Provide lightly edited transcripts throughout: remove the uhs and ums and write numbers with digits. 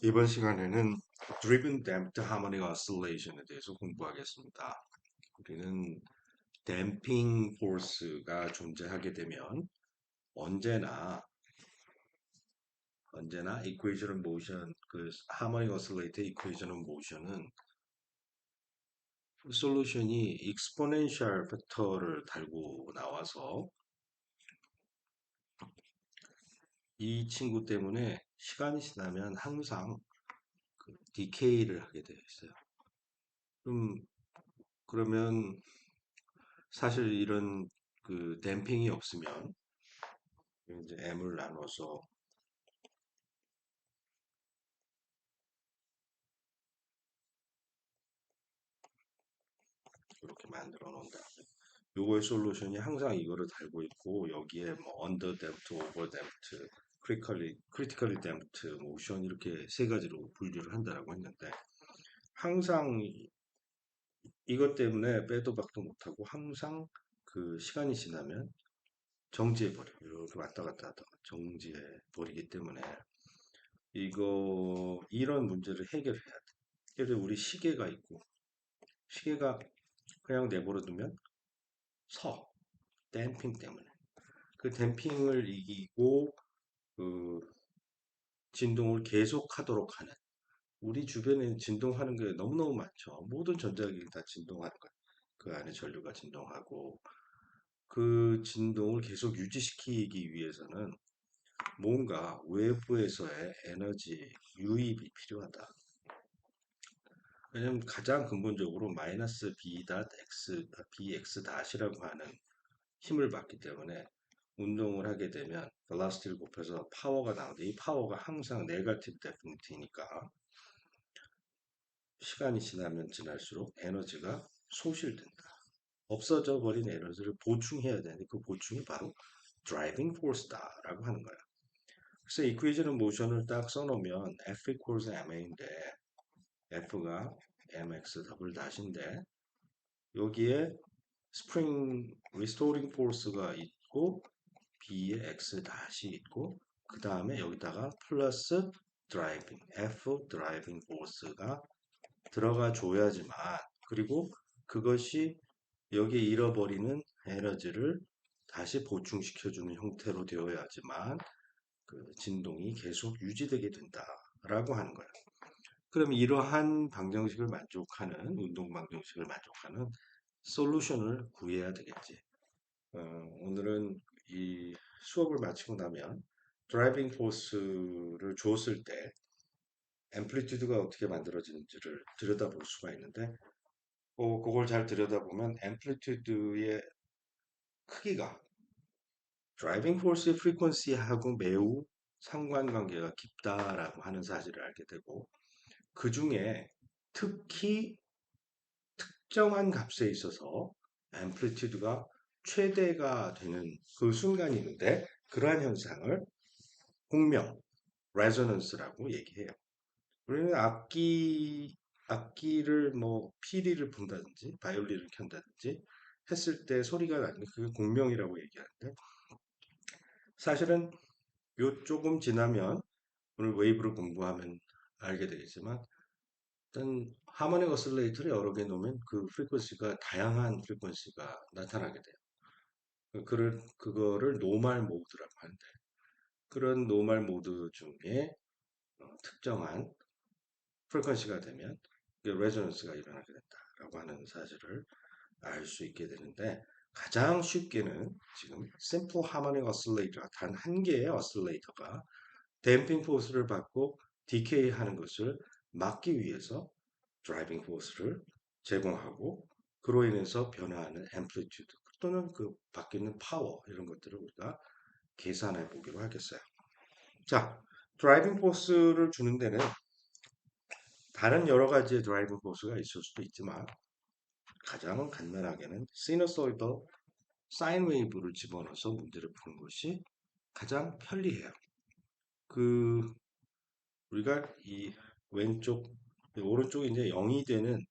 이번 시간에는 Driven Damped Harmonic Oscillation에 대해서 공부하겠습니다. 우리는 댐핑 포스가 존재하게 되면 언제나 Equation of Motion, 그 Harmonic Oscillator Equation of Motion은 솔루션이 exponential 팩터를 달고 나와서 이 친구 때문에 시간이 지나면 항상 그 디케이를 하게 되어 있어요. 그러면 사실 이런 그 댐핑이 없으면 이제 M을 나눠서 이렇게 만들어 놓은 다음에 요거의 솔루션이 항상 이거를 달고 있고 여기에 뭐 under damped, over damped, critically damped motion 이렇게 세 가지로 분류를 한다라고 했는데 항상 이것 때문에 빼도 박도 못하고 항상 그 시간이 지나면 정지해 버려요. 이렇게 왔다 갔다 하다가 정지해 버리기 때문에 이런 문제를 해결해야 돼. 그래서 우리 시계가 있고 시계가 그냥 내버려 두면 서 댐핑 때문에 그 댐핑을 이기고 그 진동을 계속하도록 하는 우리 주변에 진동하는 게 너무너무 많죠. 모든 전자기기 다 진동하는 거예요. 그 안에 전류가 진동하고 그 진동을 계속 유지시키기 위해서는 뭔가 외부에서의 에너지 유입이 필요하다. 왜냐면 가장 근본적으로 마이너스 bx 닷이라고 하는 힘을 받기 때문에 운동을 하게 되면 velocity를 곱해서 파워가 나오는데 이 파워가 항상 네거티브 데피니트니까 시간이 지나면 지날수록 에너지가 소실된다. 없어져 버린 에너지를 보충해야 되는데 그 보충이 바로 driving force다라고 하는 거예요. 그래서 이쿠에이션 모션을 딱 써놓으면 F equals ma인데 F가 mx 더블 닷인데 여기에 스프링 리스토링 포스가 있고 B에 X 다시 있고 그 다음에 여기다가 플러스 드라이빙 F 드라이빙 포스가 들어가 줘야지만 그리고 그것이 여기에 잃어버리는 에너지를 다시 보충시켜주는 형태로 되어야지만 그 진동이 계속 유지되게 된다라고 하는 거예요. 그럼 이러한 방정식을 만족하는 운동 방정식을 만족하는 솔루션을 구해야 되겠지. 오늘은 이 수업을 마치고 나면 드라이빙 포스를 줬을 때 앰플리튜드가 어떻게 만들어지는지를 들여다볼 수가 있는데 그걸 잘 들여다보면 앰플리튜드의 크기가 드라이빙 포스의 프리퀀시하고 매우 상관관계가 깊다라고 하는 사실을 알게 되고 그 중에 특히 특정한 값에 있어서 앰플리튜드가 최대가 되는 그 순간이 있는데 그러한 현상을 공명, 레조넌스라고 얘기해요. 우리는 악기를 뭐 피리를 분다든지 바이올린을 켠다든지 했을 때 소리가 나는 게 그게 공명이라고 얘기하는데 사실은 요 조금 지나면 오늘 웨이브를 공부하면 알게 되겠지만 일단 하모닉 어슬레이터를 여러 개 놓으면 그 프리퀀시가 다양한 프리퀀시가 나타나게 돼요. 그거를 노말 모드라고 하는데 그런 노말 모드 중에 특정한 프리퀀시가 되면 레조넌스가 일어나게 된다라고 하는 사실을 알 수 있게 되는데 가장 쉽게는 지금 심플 하모닉 어슬레이터 단 한 개의 어슬레이터가 댐핑 포스를 받고 디케이 하는 것을 막기 위해서 드라이빙 포스를 제공하고 그로 인해서 변화하는 앰플리튜드 또는 그 바뀌는 파워 이런 것들을 우리가 계산해 보기로 하겠어요. 자, 드라이빙 포스를 주는 데는 다른 여러 가지의 드라이빙 포스가 있을 수도 있지만 가장 간단하게는 시너소이드 사인 웨이브를 집어넣어서 문제를 푸는 것이 가장 편리해요. 그 우리가 이 왼쪽 오른쪽이 이제 0이 되는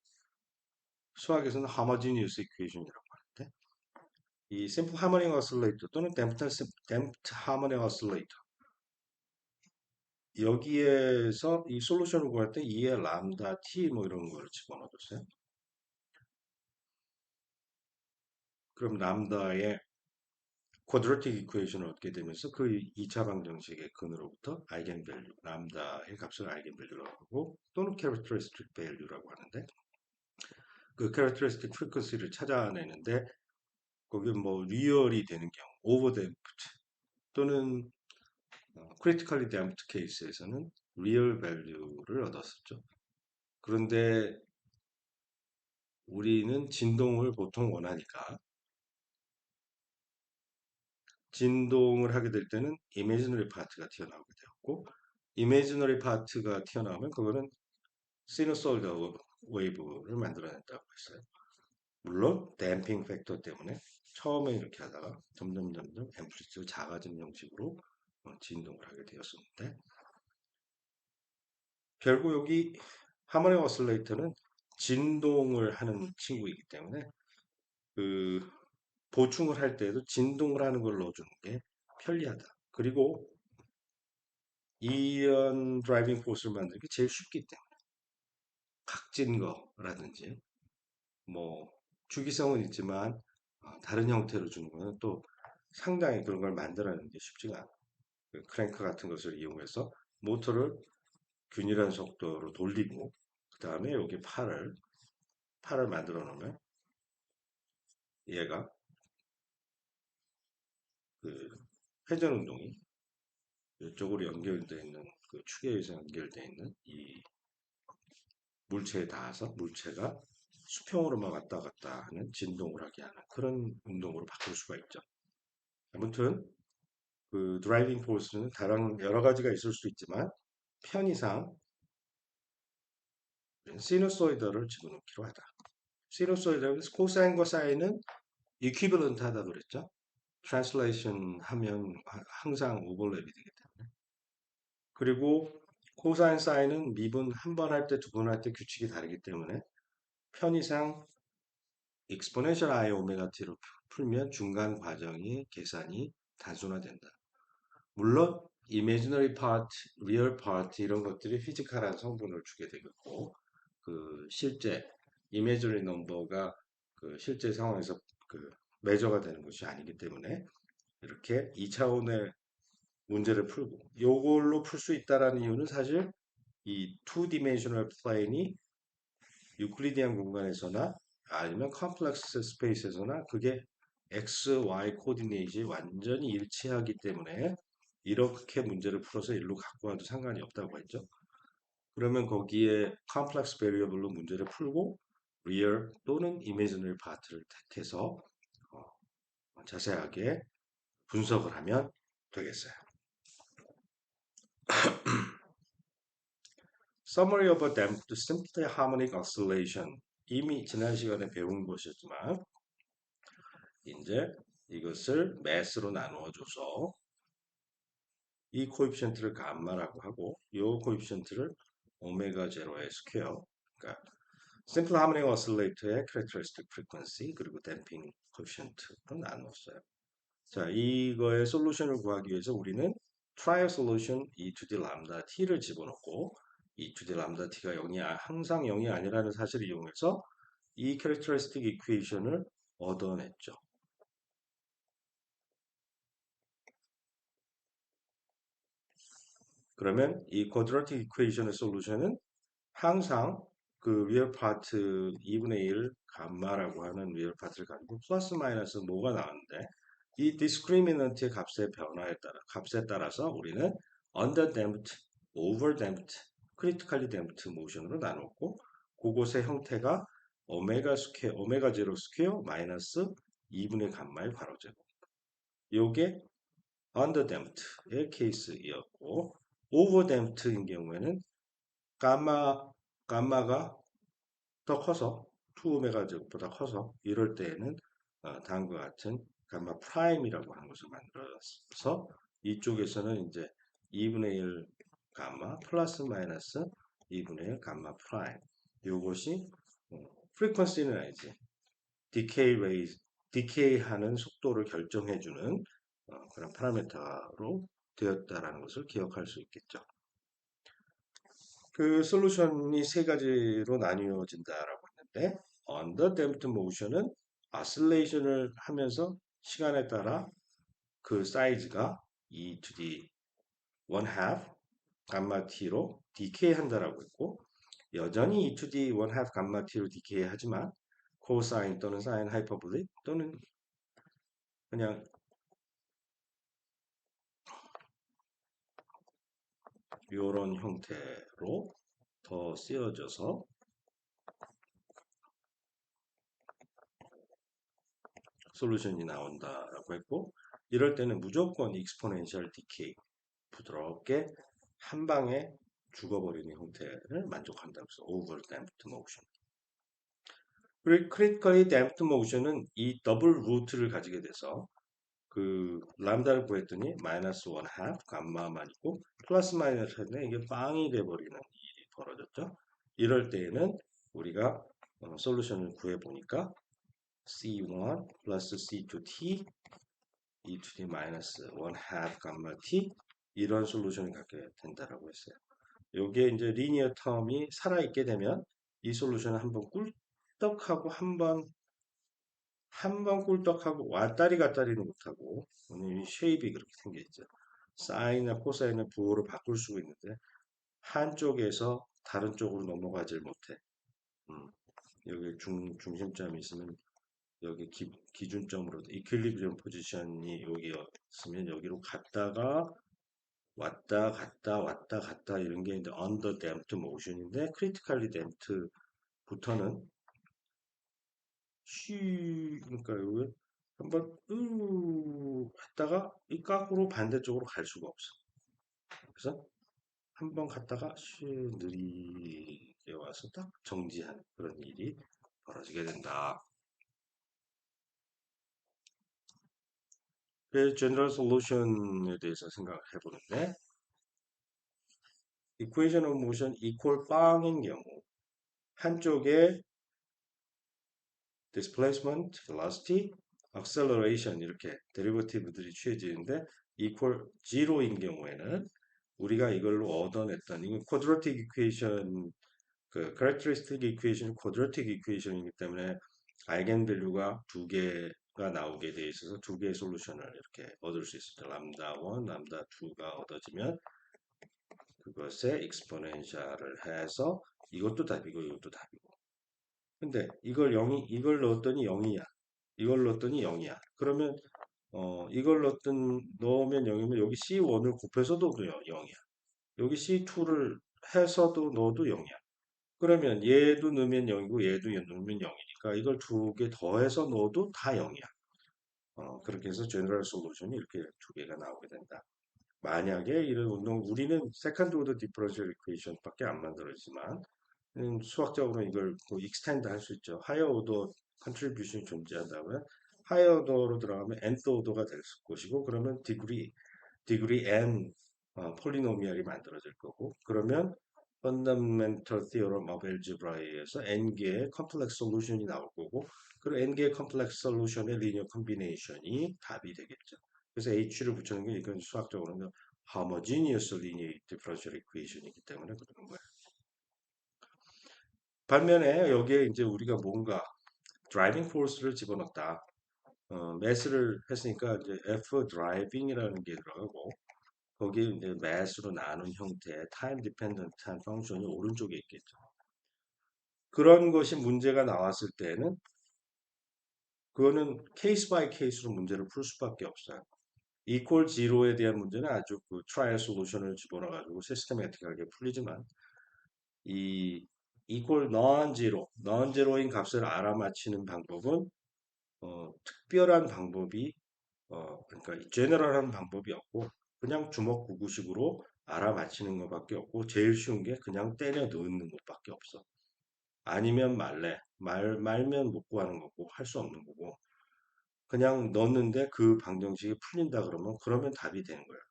수학에서는 homogeneous equation이라고 하는데 이 simple harmonic oscillator 또는 damped harmonic oscillator 여기에서 이 솔루션을 구할 때 2의 람다 t 뭐 이런 거를 집어넣어줬어요. 그럼 람다의 쿼드라틱 이퀘이션을 얻게 되면서 그 2차 방정식의 근으로부터 아이겐밸류, 람다의 값을 아이겐밸류라고 하고 또는 캐릭터리스틱 밸류라고 하는데 그 캐릭터리스틱 프리퀀시를 찾아내는데 거기 뭐 리얼이 되는 경우, 오버댐프트 또는 크리티컬리 댐프트 케이스에서는 리얼 밸류를 얻었었죠. 그런데 우리는 진동을 보통 원하니까 진동을 하게 될 때는 이미지너리 파트가 튀어나오게 되었고 이미지너리 파트가 튀어나오면 그거는 시누소이드 웨이브를 만들어낸다고 했어요. 물론 댐핑 팩터 때문에 처음에 이렇게 하다가 점점 앰플리튜드 작아진 형식으로 진동을 하게 되었었는데 결국 여기 하모닉 오실레이터는 진동을 하는 친구이기 때문에 그 보충을 할 때에도 진동을 하는 걸 넣어주는 게 편리하다. 그리고 이런 드라이빙 포스를 만들기 제일 쉽기 때문에 각진 거라든지 뭐 주기성은 있지만 다른 형태로 주는 거는 또 상당히 그런 걸 만들어내는 게 쉽지가 않아요. 그 크랭크 같은 것을 이용해서 모터를 균일한 속도로 돌리고 그 다음에 여기 팔을 만들어 놓으면 얘가 그 회전 운동이 이쪽으로 연결되어 있는 그 축에 의해서 연결되어 있는 이 물체에 닿아서 물체가 수평으로만 왔다 갔다 하는 진동을 하게 하는 그런 운동으로 바꿀 수가 있죠. 아무튼 그 드라이빙 포스는 다른 여러 가지가 있을 수 있지만 편의상 시누소이드를 집어넣기로 하다. 시누소이드는 코사인과 사인은 이퀴벌런트 하다 그랬죠. 트랜슬레이션 하면 항상 오버랩이 되기 때문에. 그리고 코사인 사인은 미분 한 번 할 때, 두 번 할 때 규칙이 다르기 때문에 편의상 exponential i 오메가 t로 풀면 중간 과정이 계산이 단순화된다. 물론 imaginary part, real part 이런 것들이 피지컬한 성분을 주게 되겠고 그 실제 imaginary number가 그 실제 상황에서 그 매저가 되는 것이 아니기 때문에 이렇게 2차원의 문제를 풀고 요걸로 풀 수 있다라는 이유는 사실 이 2dimensional plane이 유클리디안 공간에서나 아니면 컴플렉스 스페이스에서나 그게 x, y 코디네이트이 완전히 일치하기 때문에 이렇게 문제를 풀어서 일로 갖고 와도 상관이 없다고 했죠. 그러면 거기에 컴플렉스 베리어블로 문제를 풀고 리얼 또는 이미지너리 파트를 택해서 자세하게 분석을 하면 되겠어요. Summary of a damped simple harmonic oscillation 이미 지난 시간에 배운 것이지만 이제 이것을 매스로 나누어줘서 이 코에피션트를 감마라고 하고 이 코에피션트를 오메가 제로의 스퀘어 그러니까 심플 하모닉 오실레이터의 캐릭터리스틱 프리퀀시 그리고 댐핑 코에피션트로 나누었어요. 자, 이거의 솔루션을 구하기 위해서 우리는 트라이얼 솔루션 e to the 람다 t를 집어넣고 e to the 람다 t가 0이 항상 0이 아니라는 사실을 이용해서 이 캐릭터리스틱 이퀘이션을 얻어냈죠. 그러면 이 쿼드라틱 이퀘이션의 솔루션은 항상 그 리얼 파트 2분의 1 감마라고 하는 리얼 파트를 가지고 플러스 마이너스 뭐가 나왔는데 이 디스크리미넌트의 값에 따라서 우리는 underdamped, overdamped, critically damped 모션으로 나눴고 그곳의 형태가 오메가 제로 스퀘어 마이너스 2분의 감마의 괄호제곱 요게 underdamped의 케이스이었고 overdamped인 경우에는 감마가 더 커서 2오메가 제곱보다 커서 이럴 때에는 다음과 같은 감마 프라임이라고 하는 것을 만들어서 이쪽에서는 이제 2분의 1 감마 플러스 마이너스 2분의 1 감마 프라임 이것이 프리퀀시는 아니지 디케이 하는 속도를 결정해주는 그런 파라미터로 되었다라는 것을 기억할 수 있겠죠. 그 솔루션이 세 가지로 나뉘어진다라고 했는데 under damped motion은 oscillation을 하면서 시간에 따라 그 사이즈가 e to the one half 감마 t로 decay 한다라고 했고 여전히 e to the one half 감마 t로 decay 하지만 코사인 또는 사인 하이퍼볼릭 또는 그냥 이런 형태로 더 쓰여져서 솔루션이 나온다라고 했고 이럴 때는 무조건 익스포넨셜 디케이 부드럽게 한 방에 죽어버리는 형태를 만족한다고 해서 over damped motion. 그리고 critically damped motion은 이 더블 루트를 가지게 돼서 그 람다를 구했더니 마이너스 원 half 감마만 있고 플러스 마이너스인데 이게 빵이 돼버리는 일이 벌어졌죠. 이럴 때에는 우리가 솔루션을 구해 보니까 C1 플러스 C2t e to the 마이너스 원 half 감마 t 이런 솔루션을 갖게 된다라고 했어요. 요게 이제 리니어 텀이 살아있게 되면 이 솔루션을 한번 꿀떡하고 한 번 꿀떡하고 왔다리 갔다리는 못하고 이 쉐입이 그렇게 생겨있죠. 사인이나 코사인을 부호로 바꿀 수가 있는데 한쪽에서 다른 쪽으로 넘어가질 못해. 여기 중심점이 있으면 여기 기준점으로 이퀄리브리엄 포지션이 여기였으면 여기로 갔다가 왔다 갔다 이런 게 이제 under damped motion인데 critically damped부터는 그러니까 여기 한번 했다가 이 깎으로 반대쪽으로 갈 수가 없어. 그래서 한번 갔다가 느리게 와서 딱 정지하는 그런 일이 벌어지게 된다. 그 general solution에 대해서 생각을 해보는데 equation of motion equal 빵인 경우 한쪽에 displacement, velocity, acceleration 이렇게 데리버티브들이 취해지는데 equal zero인 경우에는 우리가 이걸로 얻어냈던 이건 quadratic equation 그 characteristic equation quadratic equation이기 때문에 아이겐밸류가 두 개가 나오게 돼 있어서 두 개의 솔루션을 이렇게 얻을 수 있습니다. 람다 1, 람다 2가 얻어지면 그것에 익스포넨셜을 해서 이것도 답이고 이것도 답이고. 근데 이걸 넣었더니 0이야. 이걸 넣었더니 0이야. 그러면 이걸 넣으면 0이면 여기 C1을 곱해서도 0이야. 여기 C2를 해서도 넣어도 0이야. 그러면 얘도 넣으면 0이고 얘도 넣으면 0이니까 이걸 두 개 더해서 넣어도 다 0이야. 그렇게 해서 제너럴 솔루션이 이렇게 두 개가 나오게 된다. 만약에 이런 운동 우리는 세컨드 오더 디퍼런셜 이퀘이션밖에 안 만들었지만 수학적으로 이걸 익스텐드 할 수 있죠. 하이어 오더 컨트리뷰션이 존재한다면 하이어 오더로 들어가면 nth 오더가 될 것이고 그러면 디그리 n 폴리노미얼이 만들어질 거고 그러면 Fundamental Theorem of Algebra에 의해서 n개의 컴플렉스 솔루션이 나올 거고 그리고 n개의 컴플렉스 솔루션의 리니어 콤비네이션이 답이 되겠죠. 그래서 h를 붙이는 게 이건 수학적으로는 homogeneous linear differential equation이기 때문에 그러는 거예요. 반면에 여기에 이제 우리가 뭔가 드라이빙 포스를 집어넣었다. 매스를 했으니까 이제 F 드라이빙이라는 게 들어가고 거기에 이제 매스로 나눈 형태의 타임 디펜던트한 펑션이 오른쪽에 있겠죠. 그런 것이 문제가 나왔을 때는 그거는 케이스 바이 케이스로 문제를 풀 수밖에 없어요. 이퀄 제로에 대한 문제는 아주 그 트라이얼 솔루션을 집어넣어 가지고 시스테매틱하게 풀리지만 이 이퀄 non 제로인 값을 알아맞히는 방법은 특별한 방법이 그러니까 제너럴한 방법이 없고 그냥 주먹구구식으로 알아맞히는 것밖에 없고 제일 쉬운 게 그냥 때려 넣는 것밖에 없어. 아니면 말면 못 구하는 거고 할 수 없는 거고 그냥 넣었는데 그 방정식이 풀린다 그러면 답이 되는 거예요.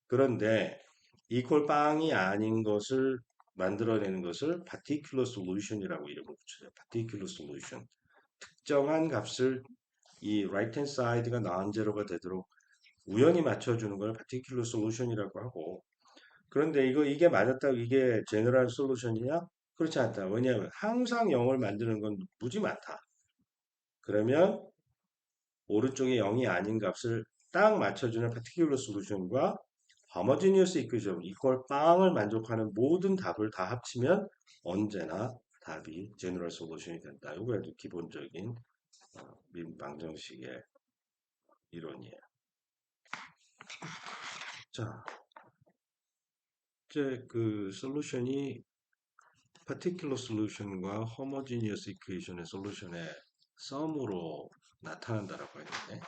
그런데 이퀄 빵이 아닌 것을 만들어내는 것을 particular solution이라고 이름을 붙여요. particular solution. 특정한 값을 이 right hand side가 non-zero가 되도록 우연히 맞춰주는 걸 particular solution이라고 하고 그런데 이게 맞았다고 이게 제너럴 솔루션이냐? 그렇지 않다. 왜냐하면 항상 0을 만드는 건 무지 많다. 그러면 오른쪽에 0이 아닌 값을 딱 맞춰주는 파티큘러 솔루션과 homogeneous equation 이퀄 빵을 만족하는 모든 답을 다 합치면 언제나 답이 제너럴 솔루션이 된다. 이거에도 기본적인 방정식의 이론이에요. 자, 이제 그 솔루션이 particular solution과 homogeneous equation의 솔루션의 썸으로 나타난다라고 했는데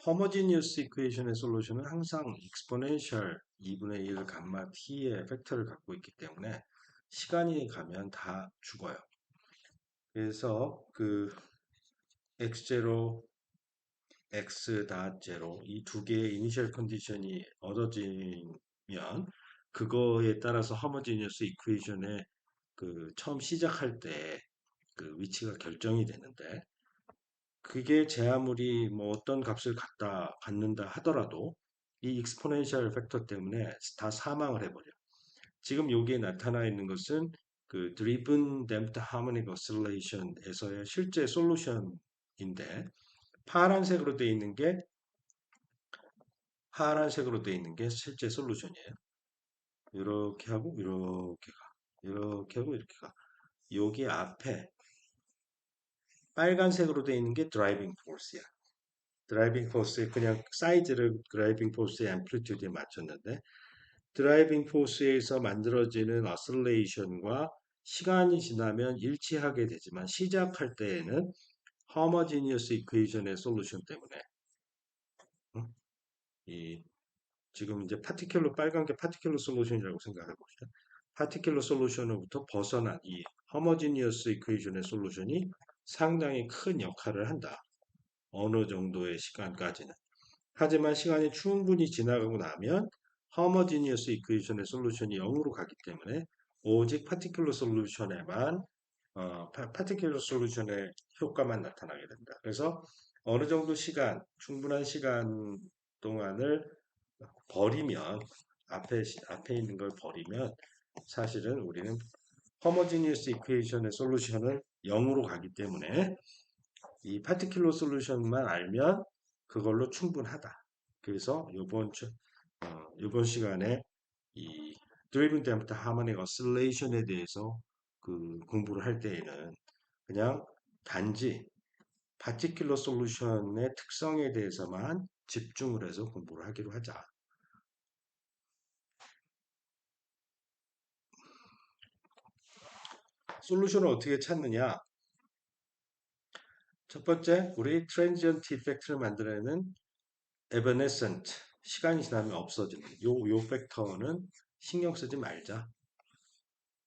homogeneous equation의 솔루션은 항상 exponential 2분의 1 감마 t의 팩터를 갖고 있기 때문에 시간이 가면 다 죽어요. 그래서 그 x0, x.0 이 두 개의 이니셜 컨디션이 얻어지면 그거에 따라서 homogeneous equation의 그 처음 시작할 때 그 위치가 결정이 되는데 그게 제 아무리 뭐 어떤 값을 갖는다 하더라도 이 익스포넨셜 팩터 때문에 다 사망을 해버려. 지금 여기에 나타나 있는 것은 그 driven damped harmonic oscillation에서의 실제 솔루션인데 파란색으로 되어 있는 게 실제 솔루션이에요. 이렇게 하고 이렇게 가. 이렇게 하고 이렇게 가. 여기 앞에 빨간색으로 되어 있는 게 드라이빙 포스야. 드라이빙 포스의 그냥 사이즈를 드라이빙 포스의 앰플리튜드에 맞췄는데 드라이빙 포스에서 만들어지는 어슬레이션과 시간이 지나면 일치하게 되지만 시작할 때에는 homogeneous equation의 솔루션 때문에 응? 이 지금 이제 파티큘러 빨간 게 파티큘러 솔루션이라고 생각해 보시죠. 파티큘러 솔루션으로부터 벗어난 이 homogeneous equation의 솔루션이 상당히 큰 역할을 한다. 어느 정도의 시간까지는. 하지만 시간이 충분히 지나가고 나면 homogeneous equation의 솔루션이 0으로 가기 때문에 오직 particular 솔루션에만 particular 솔루션의 효과만 나타나게 된다. 그래서 어느 정도 시간, 충분한 시간 동안을 버리면 앞에 있는 걸 버리면 사실은 우리는 homogeneous equation의 솔루션을 0으로 가기 때문에 이 파티큘러 솔루션만 알면 그걸로 충분하다. 그래서 이번 시간에 이 드리븐 댐프트 하모닉 어슬레이션에 대해서 그 공부를 할 때에는 그냥 단지 파티큘러 솔루션의 특성에 대해서만 집중을 해서 공부를 하기로 하자. 솔루션을 어떻게 찾느냐? 첫 번째, 우리 트랜지언트 이펙트를 만들어내는 evanescent, 시간이 지나면 없어지는 요 팩터는 신경 쓰지 말자.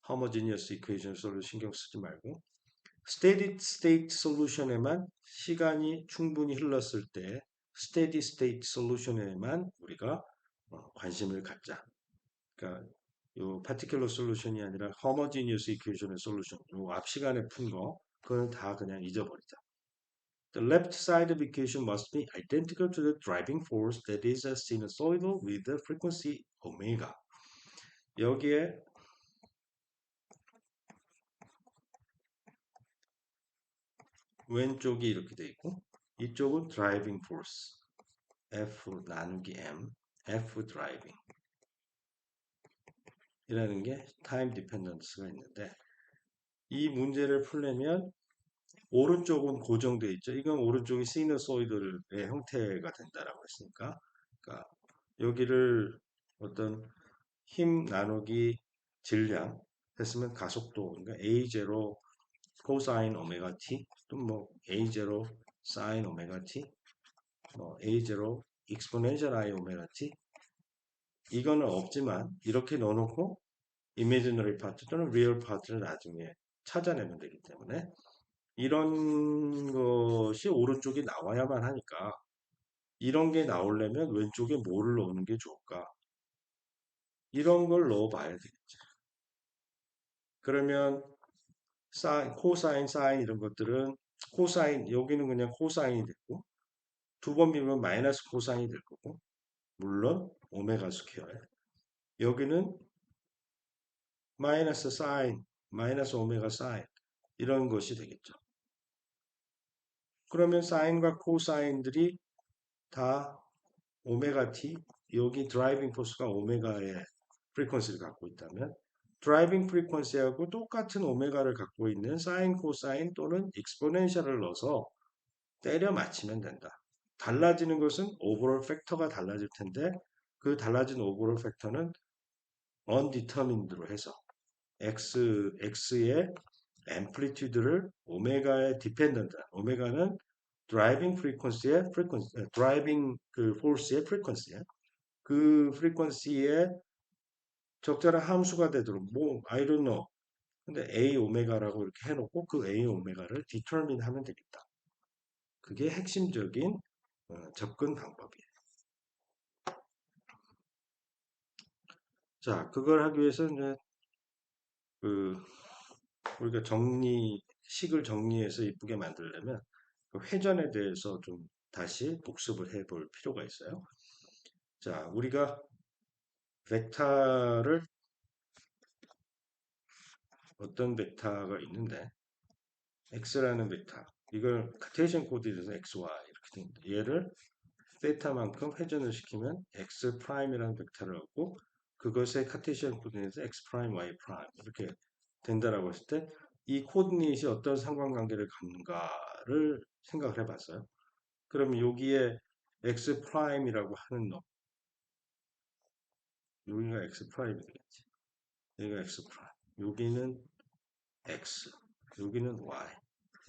homogeneous equation 솔루션 신경 쓰지 말고 steady state 솔루션에만 시간이 충분히 흘렀을 때 steady state 솔루션에만 우리가 관심을 갖자. 그러니까 요 particular 솔루션이 아니라 homogeneous equation의 솔루션, 요 앞 시간에 푼 거, 그거는 다 그냥 잊어버리자. The left side of equation must be identical to the driving force that is a sinusoidal with the frequency omega. 여기에 왼쪽이 이렇게 돼 있고 이쪽은 driving force F 나누기 M F driving 이라는 게 time dependence가 있는데 이 문제를 풀려면 오른쪽은 고정되어 있죠. 이건 오른쪽이 시누소이드의 형태가 된다라고 했으니까 그러니까 여기를 어떤 힘 나누기 질량 했으면 가속도 그러니까 A0 코사인 오메가 t 또는 뭐 A0 사인 오메가 t 뭐 A0 익스포넨셜 I 오메가 t 이거는 없지만 이렇게 넣어놓고 이미지너리 파트 또는 리얼 파트를 나중에 찾아내면 되기 때문에 이런 것이 오른쪽에 나와야만 하니까 이런 게 나오려면 왼쪽에 뭐를 넣는 게 좋을까? 이런 걸 넣어봐야 되겠죠. 그러면 코사인, 사인 이런 것들은 코사인 여기는 그냥 코사인이 됐고 두 번 비면 마이너스 코사인이 될 거고 물론 오메가 스퀘어에 여기는 마이너스 사인, 마이너스 오메가 사인 이런 것이 되겠죠. 그러면 사인과 코사인들이 다 오메가 t, 여기 드라이빙 포스가 오메가의 프리퀀시를 갖고 있다면 드라이빙 프리퀀시하고 똑같은 오메가를 갖고 있는 사인, 코사인 또는 익스포넨셜을 넣어서 때려 맞히면 된다. 달라지는 것은 오버롤 팩터가 달라질 텐데 그 달라진 오버롤 팩터는 undetermined로 해서 x의 앰플리튜드를 오메가에 디펜던트, 오메가는 드라이빙 프리퀀시의 프리퀀시, 드라이빙 그 포스의 프리퀀시야. 그 프리퀀시에 적절한 함수가 되도록 뭐 I don't know. 근데 A 오메가라고 이렇게 해놓고 그 A 오메가를 determine 하면 되겠다. 그게 핵심적인 접근 방법이에요. 자, 그걸 하기 위해서 이제 그 우리가 식을 정리해서 이쁘게 만들려면 그 회전에 대해서 좀 다시 복습을 해볼 필요가 있어요. 자, 우리가 벡터를 어떤 벡터가 있는데 x라는 벡터 이걸 카테이션 코드에서 xy 이렇게 됩니다. 얘를 세타만큼 회전을 시키면 x 프라임이라는 벡터를 얻고 그것의 카테이션 코디네이트에서 x 프라임, y 프라임 이렇게 된다라고 했을 때 이 코디네이트이 어떤 상관관계를 갖는가를 생각을 해봤어요. 그러면 여기에 x 프라임이라고 하는 놈 여기가 x 프라임이 되겠지. 여기가 x 프라임. 여기는 x. 여기는 y.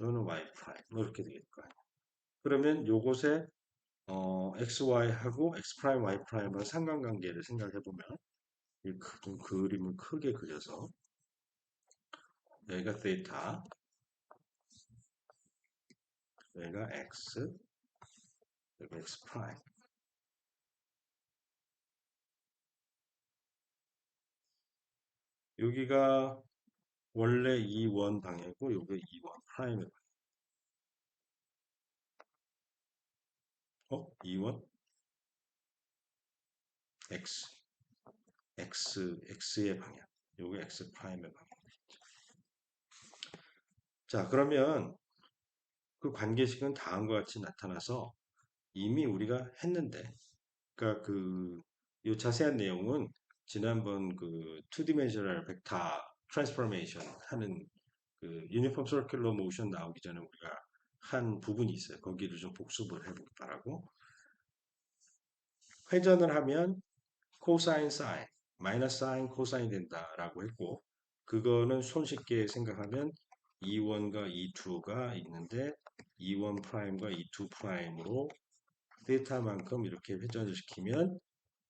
여기는 y 프라임. 뭐 이렇게 되겠을 거야. 그러면 요것에 xy하고 x 프라임, y 프라임의 상관관계를 생각해 보면 좀 그림을 크게 그려서 여기가 세타, 여기가 x, 여기가 x 프라임. 여기가 원래 2원 방향이고 여기 2원 프라임의 방향. 2원 x, x의 방향. 여기 x 프라임의 방향. 자, 그러면 그 관계식은 다음과 같이 나타나서 이미 우리가 했는데, 그러니까 이 자세한 내용은 지난번 그 2디멘셔널 벡터 트랜스포메이션 하는 그 유니폼 서큘러 모션 나오기 전에 우리가 한 부분이 있어요. 거기를 좀 복습을 해보기 바라고. 회전을 하면 코사인 사인, 마이너스 사인 코사인 된다라고 했고 그거는 손쉽게 생각하면 E1과 E2가 있는데 E1 프라임과 E2 프라임으로 세타만큼 이렇게 회전을 시키면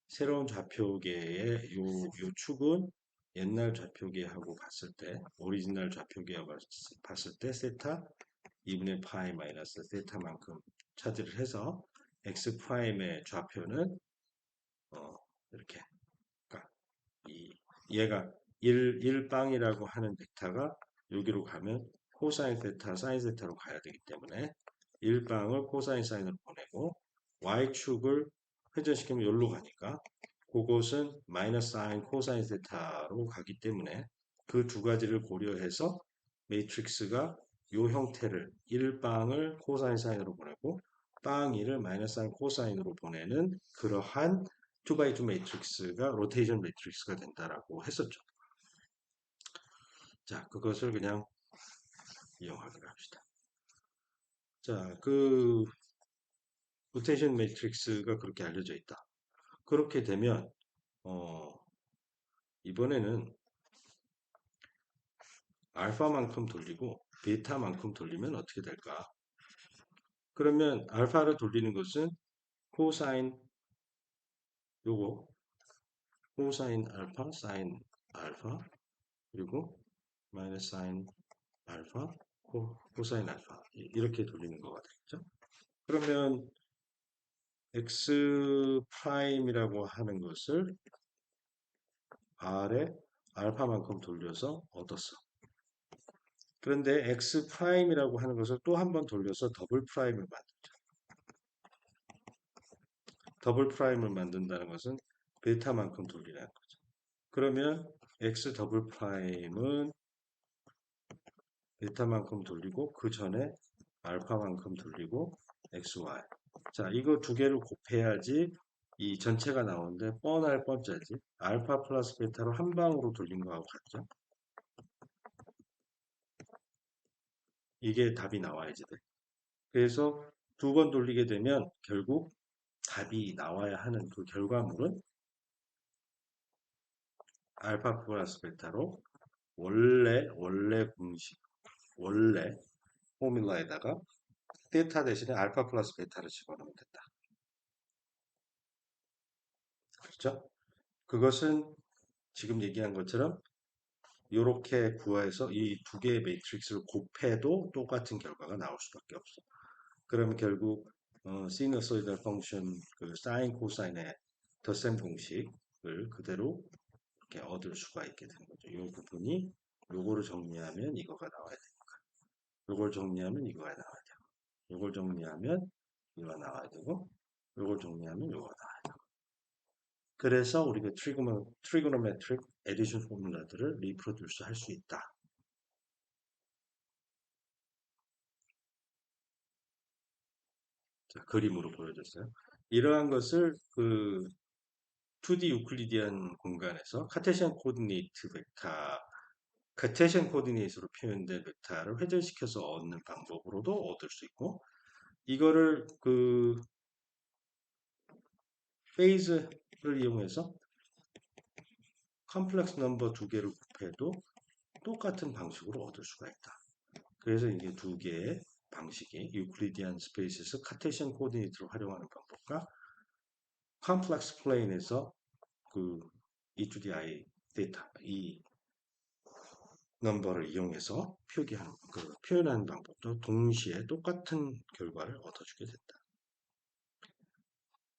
새로운 좌표계의 요 축은 옛날 좌표계하고 봤을 때 오리지널 좌표계하고 봤을 때 세타 2분의 파이 마이너스 세타만큼 차지를 해서 x 프라임의 좌표는 이렇게 그러니까 얘가 1빵이라고 하는 벡터가 여기로 가면 코사인 세타, 사인 세타로 가야 되기 때문에 1빵을 코사인 사인으로 보내고 y축을 회전시키면 여기로 가니까 그것은 마이너스 사인 코사인 세타로 가기 때문에 그 두 가지를 고려해서 매트릭스가 이 형태를 1빵을 코사인 사인으로 보내고 빵 2를 마이너스 사인 코사인으로 보내는 그러한 2x2 매트릭스가 로테이션 매트릭스가 된다라고 했었죠. 자, 그것을 그냥 이용하기로 합시다. 자, 그 로테이션 매트릭스가 그렇게 알려져 있다. 그렇게 되면 이번에는 알파만큼 돌리고 베타만큼 돌리면 어떻게 될까? 그러면 알파를 돌리는 것은 코사인 요거 코사인 알파, 사인 알파 그리고 마이너스 사인 알파, 코사인 알파 이렇게 돌리는 거가 되겠죠. 그러면 x 프라임이라고 하는 것을 r에 알파만큼 돌려서 얻었어. 그런데 x 프라임이라고 하는 것을 또 한 번 돌려서 더블 프라임을 만들죠. 더블 프라임을 만든다는 것은 베타만큼 돌리라는 거죠. 그러면 x 더블 프라임은 베타만큼 돌리고 그 전에 알파만큼 돌리고 xy. 자, 이거 두 개를 곱해야지 이 전체가 나오는데 뻔할 뻔짜지. 알파 플러스 베타로 한 방으로 돌린 거하고 같죠. 이게 답이 나와야지 돼. 그래서 두 번 돌리게 되면 결국 답이 나와야 하는 그 결과물은 알파 플러스 베타로 원래 공식, 원래 포뮬러에다가 데이터 대신에 알파 플러스 베타를 집어넣으면 된다. 그렇죠? 그것은 지금 얘기한 것처럼 이렇게 구해서 이 두 개의 매트릭스를 곱해도 똑같은 결과가 나올 수밖에 없어. 그러면 결국 시누소이달 펑션 그 사인 코사인의 덧셈 공식을 그대로 이렇게 얻을 수가 있게 되는 거죠. 이 부분이 요거를 정리하면 이거가 나와야 되고, 요걸 정리하면 이거가 나와야 되고, 요걸 정리하면 이거가 나와야 되고, 요걸 정리하면 요거가 나와야 되고. 그래서 우리가 트리고노메트릭 에디션 포뮬라들을 리프로듀스 할 수 있다. 자, 그림으로 보여줬어요. 이러한 것을 그 2D 유클리디안 공간에서 카테시안 코디네이트 벡터, 카테시안 코디네이트로 표현된 벡터를 회전시켜서 얻는 방법으로도 얻을 수 있고, 이거를 그 페이즈를 이용해서 컴플렉스 넘버 두 개를 곱해도 똑같은 방식으로 얻을 수가 있다. 그래서 이게 두 개의 방식이 유클리디안 스페이스에서 카테시안 코디네이트를 활용하는 방법과 컴플렉스 플레인에서 그 E2DI 데이터, 이 넘버를 이용해서 표기하는, 그 표현하는 방법도 동시에 똑같은 결과를 얻어주게 된다.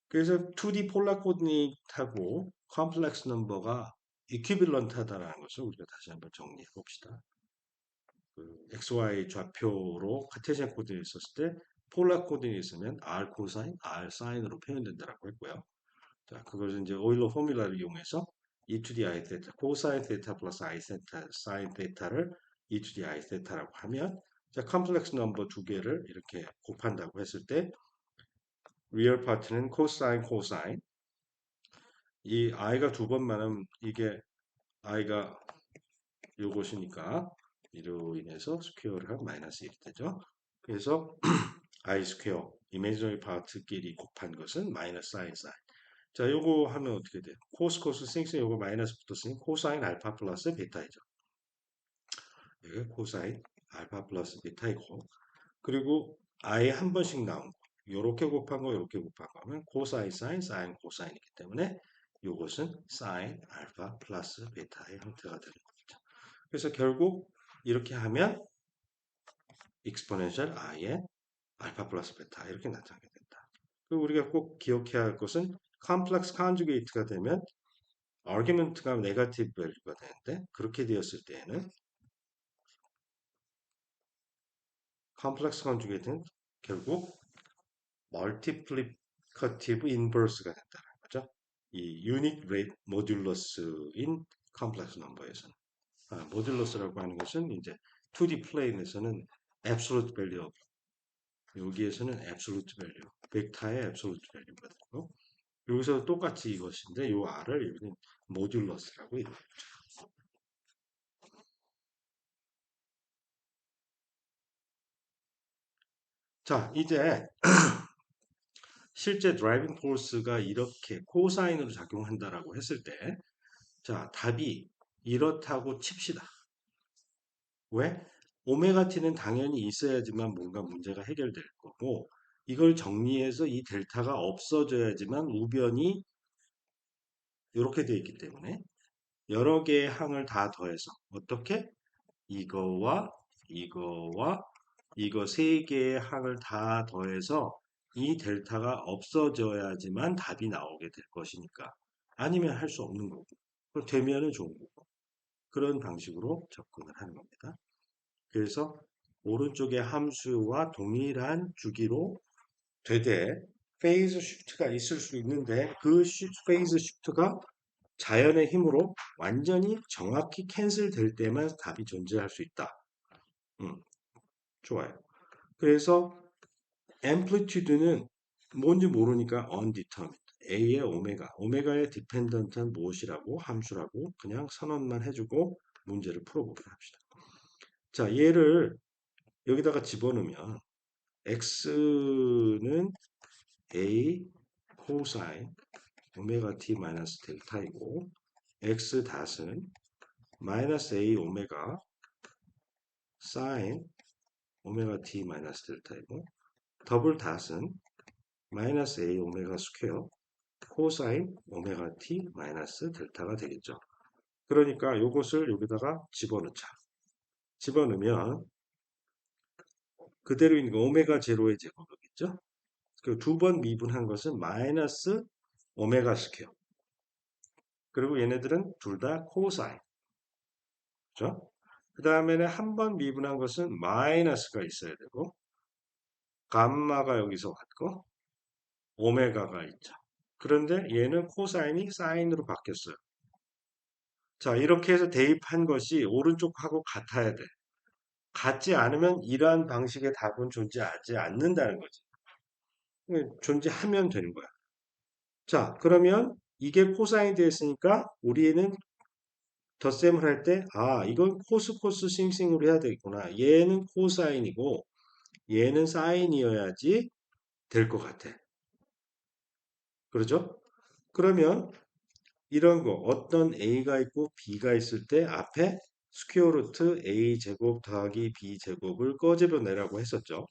그래서 2D 폴라 코디네이트하고 컴플렉스 넘버가 이퀴빌런트하다는 것을 우리가 다시 한번 정리해 봅시다. 그 XY 좌표로 카테시안 코디네이트 썼을 때 폴라 코디네이트면 R 코사인, R 사인으로 표현된다라고 했고요. 자, 그것을 이제 오일러 포뮬러를 이용해서 e to the i theta, 코사인 theta 플러스 i theta, 사인 theta를 e to the i theta라고 하면, 자, 컴플렉스 넘버 두 개를 이렇게 곱한다고 했을 때, 리얼 파트는 코사인, 코사인. 이 i가 두 번 많으면 이게 i가 요것이니까 이로 인해서 스퀘어를 하면 마이너스 1이 되죠. 그래서 i 스퀘어, 이미지너리 파트끼리 곱한 것은 마이너스 사인 사인. 자, 요거 하면 어떻게 돼요? 코스 싱스 요거 마이너스 붙었으니 코사인 알파 플러스 베타이죠. 이게 코사인 알파 플러스 베타이고, 그리고 아예 한 번씩 나온 거. 요렇게 곱한 거, 요렇게 곱한 거 하면 코사인 사인, 사인 코사인이기 때문에 요것은 사인 알파 플러스 베타의 형태가 되는 거죠. 그래서 결국 이렇게 하면 익스포넨셜 i의 알파 플러스 베타 이렇게 나타나게 된다. 그리고 우리가 꼭 기억해야 할 것은 컴플렉스 컨주게이트가 되면 argument가 네거티브 밸류가 되는데, 그렇게 되었을 때에는 컴플렉스 컨주게이트는 결국 멀티플리커티브 인버스가 된다는 거죠. 이 유닉 레이트 모듈러스인 컴플렉스 넘버에서는 모듈러스라고 하는 것은 이제 2D 플레인에서는 absolute value, 여기에서는 absolute value, 벡터의 absolute value가 되고, 여기서 똑같이 이것인데 이 r을 여기는 모듈러스라고 이루어요. 자, 이제 실제 드라이빙 포스가 이렇게 코사인으로 작용한다라고 했을 때, 자, 답이 이렇다고 칩시다. 왜? 오메가 t는 당연히 있어야지만 뭔가 문제가 해결될 거고, 이걸 정리해서 이 델타가 없어져야지만 우변이 이렇게 되어 있기 때문에 여러 개의 항을 다 더해서 어떻게? 이거와 이거와 이거 세 개의 항을 다 더해서 이 델타가 없어져야지만 답이 나오게 될 것이니까, 아니면 할 수 없는 거고, 그럼 되면은 좋은 거고, 그런 방식으로 접근을 하는 겁니다. 그래서 오른쪽의 함수와 동일한 주기로 되되 페이즈 쉬프트가 있을 수 있는데, 그 페이즈 쉬프트가 자연의 힘으로 완전히 정확히 캔슬될 때만 답이 존재할 수 있다. 좋아요. 그래서 amplitude는 뭔지 모르니까 undetermined. A의 오메가, 오메가의 dependent은 무엇이라고 함수라고 그냥 선언만 해주고 문제를 풀어보도록 합시다. 자, 얘를 여기다가 집어넣으면 x는 a 코사인 오메가 t 마이너스 델타이고 x 닷은 마이너스 a 오메가 사인 오메가 t 마이너스 델타이고 더블 닷은 마이너스 a 오메가 스퀘어 코사인 오메가 t 마이너스 델타가 되겠죠. 그러니까 이것을 여기다가 집어넣자. 집어넣으면 그대로 있는 거 오메가 제로의 제곱이겠죠. 그 두 번 미분한 것은 마이너스 오메가 스퀘어. 그리고 얘네들은 둘 다 코사인. 그죠? 그 다음에는 한 번 미분한 것은 마이너스가 있어야 되고 감마가 여기서 왔고 오메가가 있죠. 그런데 얘는 코사인이 사인으로 바뀌었어요. 자, 이렇게 해서 대입한 것이 오른쪽하고 같아야 돼. 같지 않으면 이러한 방식의 답은 존재하지 않는다는 거지. 존재하면 되는 거야. 자, 그러면 이게 코사인이 되었으니까 우리는 덧셈을 할 때, 아, 이건 코스 싱싱으로 해야 되겠구나. 얘는 코사인이고 얘는 사인이어야지 될 것 같아. 그러죠? 그러면 이런 거 어떤 a가 있고 b가 있을 때 앞에 스퀘어 루트 a 제곱 더하기 b 제곱을 꺼집어내라고 했었죠.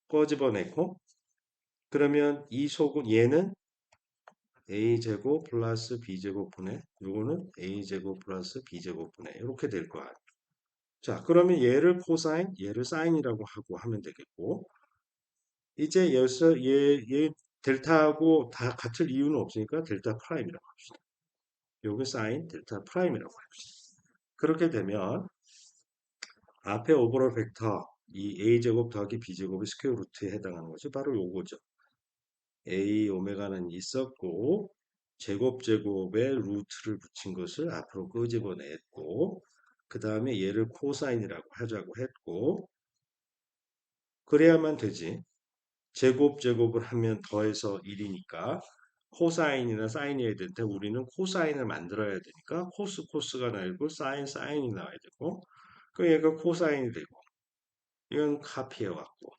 꺼집어내고 그러면 이 속은 얘는 a제곱 플러스 b제곱분의 요거는 a제곱 플러스 b제곱분의 이렇게 될 거야. 자, 그러면 얘를 코사인, 얘를 사인이라고 하고 하면 되겠고 이제 여기서 얘 델타하고 다 같을 이유는 없으니까 델타 프라임이라고 합시다. 요게 사인 델타 프라임이라고 합시다. 그렇게 되면 앞에 오버롤 벡터 이 a제곱 더하기 b제곱의 스퀘어 루트에 해당하는 것이 바로 요거죠. a 오메가는 있었고 제곱에 루트를 붙인 것을 앞으로 끄집어냈고 그 다음에 얘를 코사인이라고 하자고 했고 그래야만 되지. 제곱을 하면 더해서 1이니까 코사인이나 사인이어야 되는데 우리는 코사인을 만들어야 되니까 코스가 나오고 사인이 나와야 되고 그 얘가 코사인이 되고 이건 카피해 왔고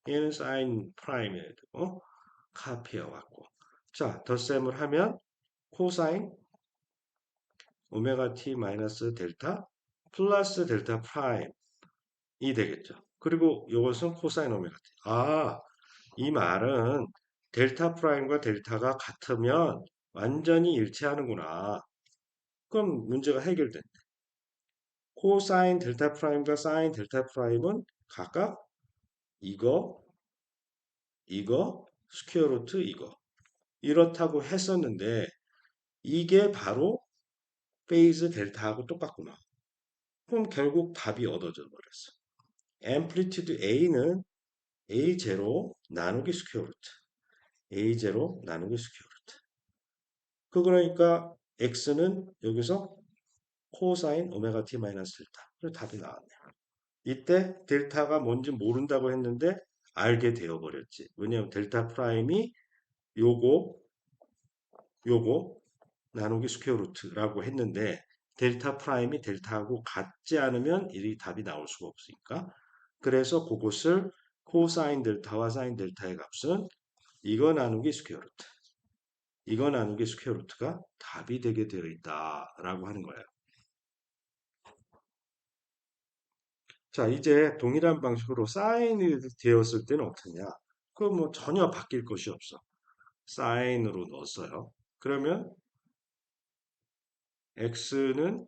얘는 사인 프라임이어야 되고 카피해 왔고 자 덧셈을 하면 코사인 오메가 t 마이너스 델타 플러스 델타 프라임이 되겠죠. 그리고 이것은 코사인 오메가 t. 아, 이 말은 델타 프라임과 델타가 같으면 완전히 일치하는구나. 그럼 문제가 해결된대. 코사인 델타 프라임과 사인 델타 프라임은 각각 이거, 스퀘어 루트 이거. 이렇다고 했었는데 이게 바로 페이즈 델타하고 똑같구나. 그럼 결국 답이 얻어져 버렸어. 앰플리튜드 A는 A0 나누기 스퀘어 루트. A0 나누기 스퀘어 루트. 그러니까 X는 여기서 코사인 오메가 t 마이너스 델타. 그래서 답이 나왔네요. 이때 델타가 뭔지 모른다고 했는데 알게 되어 버렸지. 왜냐하면 델타 프라임이 요거 나누기 스퀘어 루트라고 했는데 델타 프라임이 델타하고 같지 않으면 이 답이 나올 수가 없으니까 그래서 그것을 코사인 델타와 사인 델타의 값은 이거 나누기 스퀘어 루트 이거 나누기 스퀘어 루트가 답이 되게 되어 있다라고 하는 거예요. 자, 이제 동일한 방식으로 사인이 되었을 때는 어떠냐? 그 뭐 전혀 바뀔 것이 없어. 사인으로 넣었어요. 그러면 x는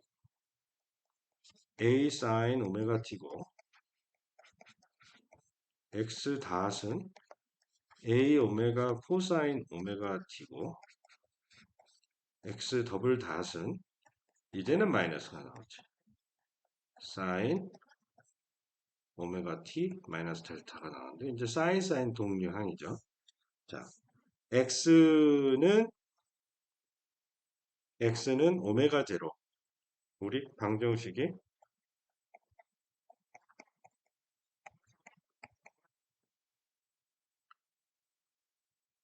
a 사인 오메가 t고 x 닷은 a 오메가 코사인 오메가 t고 x 더블 닷은 이제는 마이너스가 나오죠. 사인 오메가 t 마이너스 델타가 나오는데 이제 사인 동류항이죠. 자, x는 x는 오메가 제로. 우리 방정식이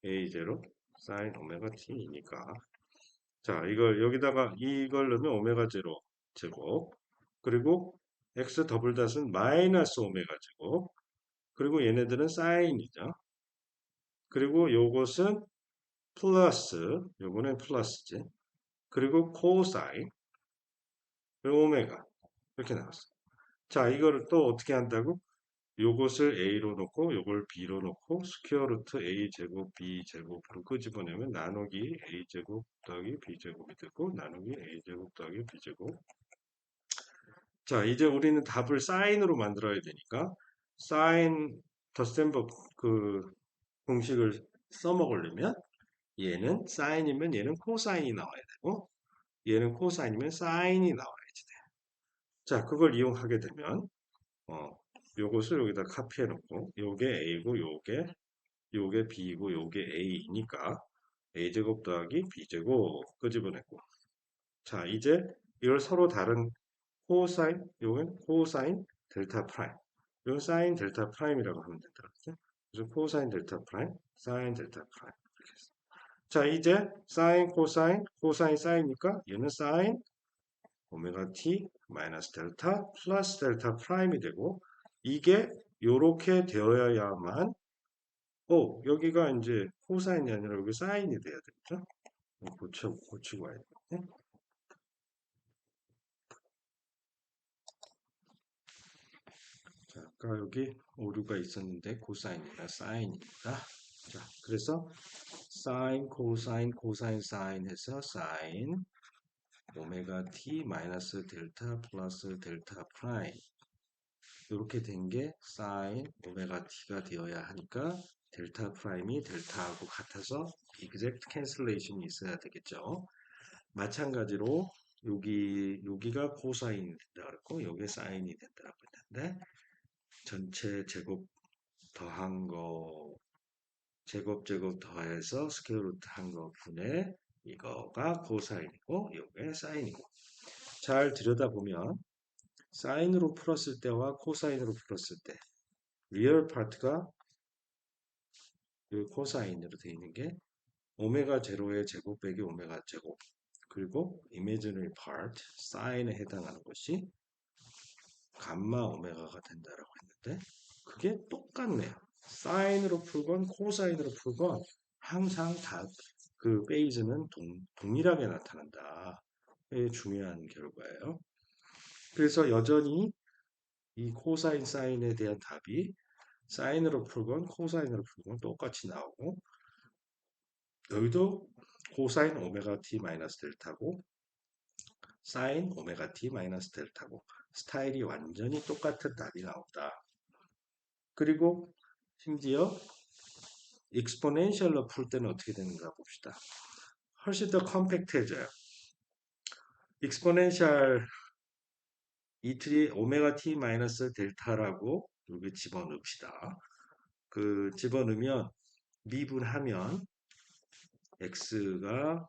a 제로 사인 오메가 t이니까 자 이걸 여기다가 이걸 넣으면 오메가 제로 제곱 그리고 x 더블 닷은 마이너스 오메가 제곱 그리고 얘네들은 사인이죠. 그리고 요것은 플러스 요거는 플러스지. 그리고 코사인 그리고 오메가 이렇게 나왔어. 자 이거를 또 어떻게 한다고? 요것을 a로 놓고 요걸 b로 놓고 스퀘어 루트 a 제곱 b 제곱으로 끄집어내면 나누기 a 제곱 더하기 b 제곱이 되고 나누기 a 제곱 더하기 b 제곱. 자 이제 우리는 답을 사인으로 만들어야 되니까 사인 더스탠버그 공식을 써먹으려면 얘는 사인이면 얘는 코사인이 나와야 되고 얘는 코사인이면 사인이 나와야지 돼. 자 그걸 이용하게 되면 요것을 여기다 카피해 놓고 요게 a고 요게 b이고 요게 a니까 a제곱 더하기 b제곱 끄집어냈고 자 이제 이걸 서로 다른 코사인 요건 코사인 델타 프라임 이건 사인 델타 프라임이라고 하면 된다. 그렇죠? 그래서 코사인 델타 프라임 사인 델타 프라임 이렇게 했어. 자 이제 사인 코사인 코사인 사인이니까 얘는 사인 오메가 t 마이너스 델타 플러스 델타 프라임이 되고 이게 요렇게 되어야만 여기가 이제 코사인이 아니라 여기 사인이 돼야 되겠죠? 고치고 와야 돼. 자, 아까 여기 오류가 있었는데 코사인이나 사인입니다. 자, 그래서 사인, 코사인, 코사인, 사인 해서 사인 오메가 t 마이너스 델타 플러스 델타 프라임 이렇게 된 게 사인 오메가 t가 되어야 하니까 델타 프라임이 델타하고 같아서 exact cancellation이 있어야 되겠죠. 마찬가지로 여기가 코사인이 된다 그랬고 여기 사인이 된다고 했는데 전체 제곱 더한 거 제곱 더해서 스퀘어 루트 한 거 분의 이거가 코사인이고 이게 사인이고 잘 들여다보면 사인으로 풀었을 때와 코사인으로 풀었을 때 리얼 파트가 이 코사인으로 되어 있는 게 오메가 제로의 제곱 빼기 오메가 제곱 그리고 imaginary part 사인에 해당하는 것이 감마 오메가가 된다라고 했는데 그게 똑같네요. 사인으로 풀건 코사인으로 풀건 항상 다 그 페이즈는 동일하게 나타난다. 이게 중요한 결과예요. 그래서 여전히 이 코사인 사인에 대한 답이 사인으로 풀건 코사인으로 풀건 똑같이 나오고 여기도 코사인 오메가 t 마이너스 델타고 사인 오메가 t 마이너스 델타고 스타일이 완전히 똑같은 답이 나온다. 그리고 심지어 익스포넨셜로 풀 때는 어떻게 되는가 봅시다. 훨씬 더 컴팩트해져요. 익스포넨셜 이틀이 오메가 t 마이너스 델타라고 여기 집어넣읍시다. 그 집어넣으면 미분하면 x가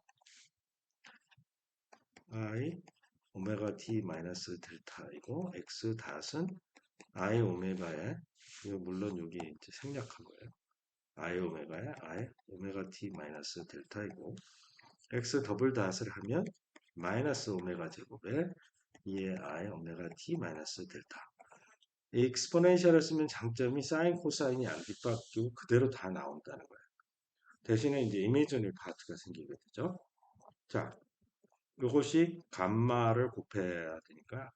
i 오메가 t 마이너스 델타이고 x 닷은 i 오메가에 이거 물론 여기 이제 생략한 거예요. i 오메가에 i 오메가 t 마이너스 델타이고 x 더블 닷을 하면 마이너스 오메가 제곱에 2의 i 오메가 t 마이너스 델타. 이 익스포넨셜을 쓰면 장점이 사인 코사인이 안 뒷바뀌고 그대로 다 나온다는 거예요. 대신에 이제 이미지너리 파트가 생기게 되죠. 자, 이것이 감마를 곱해야 되니까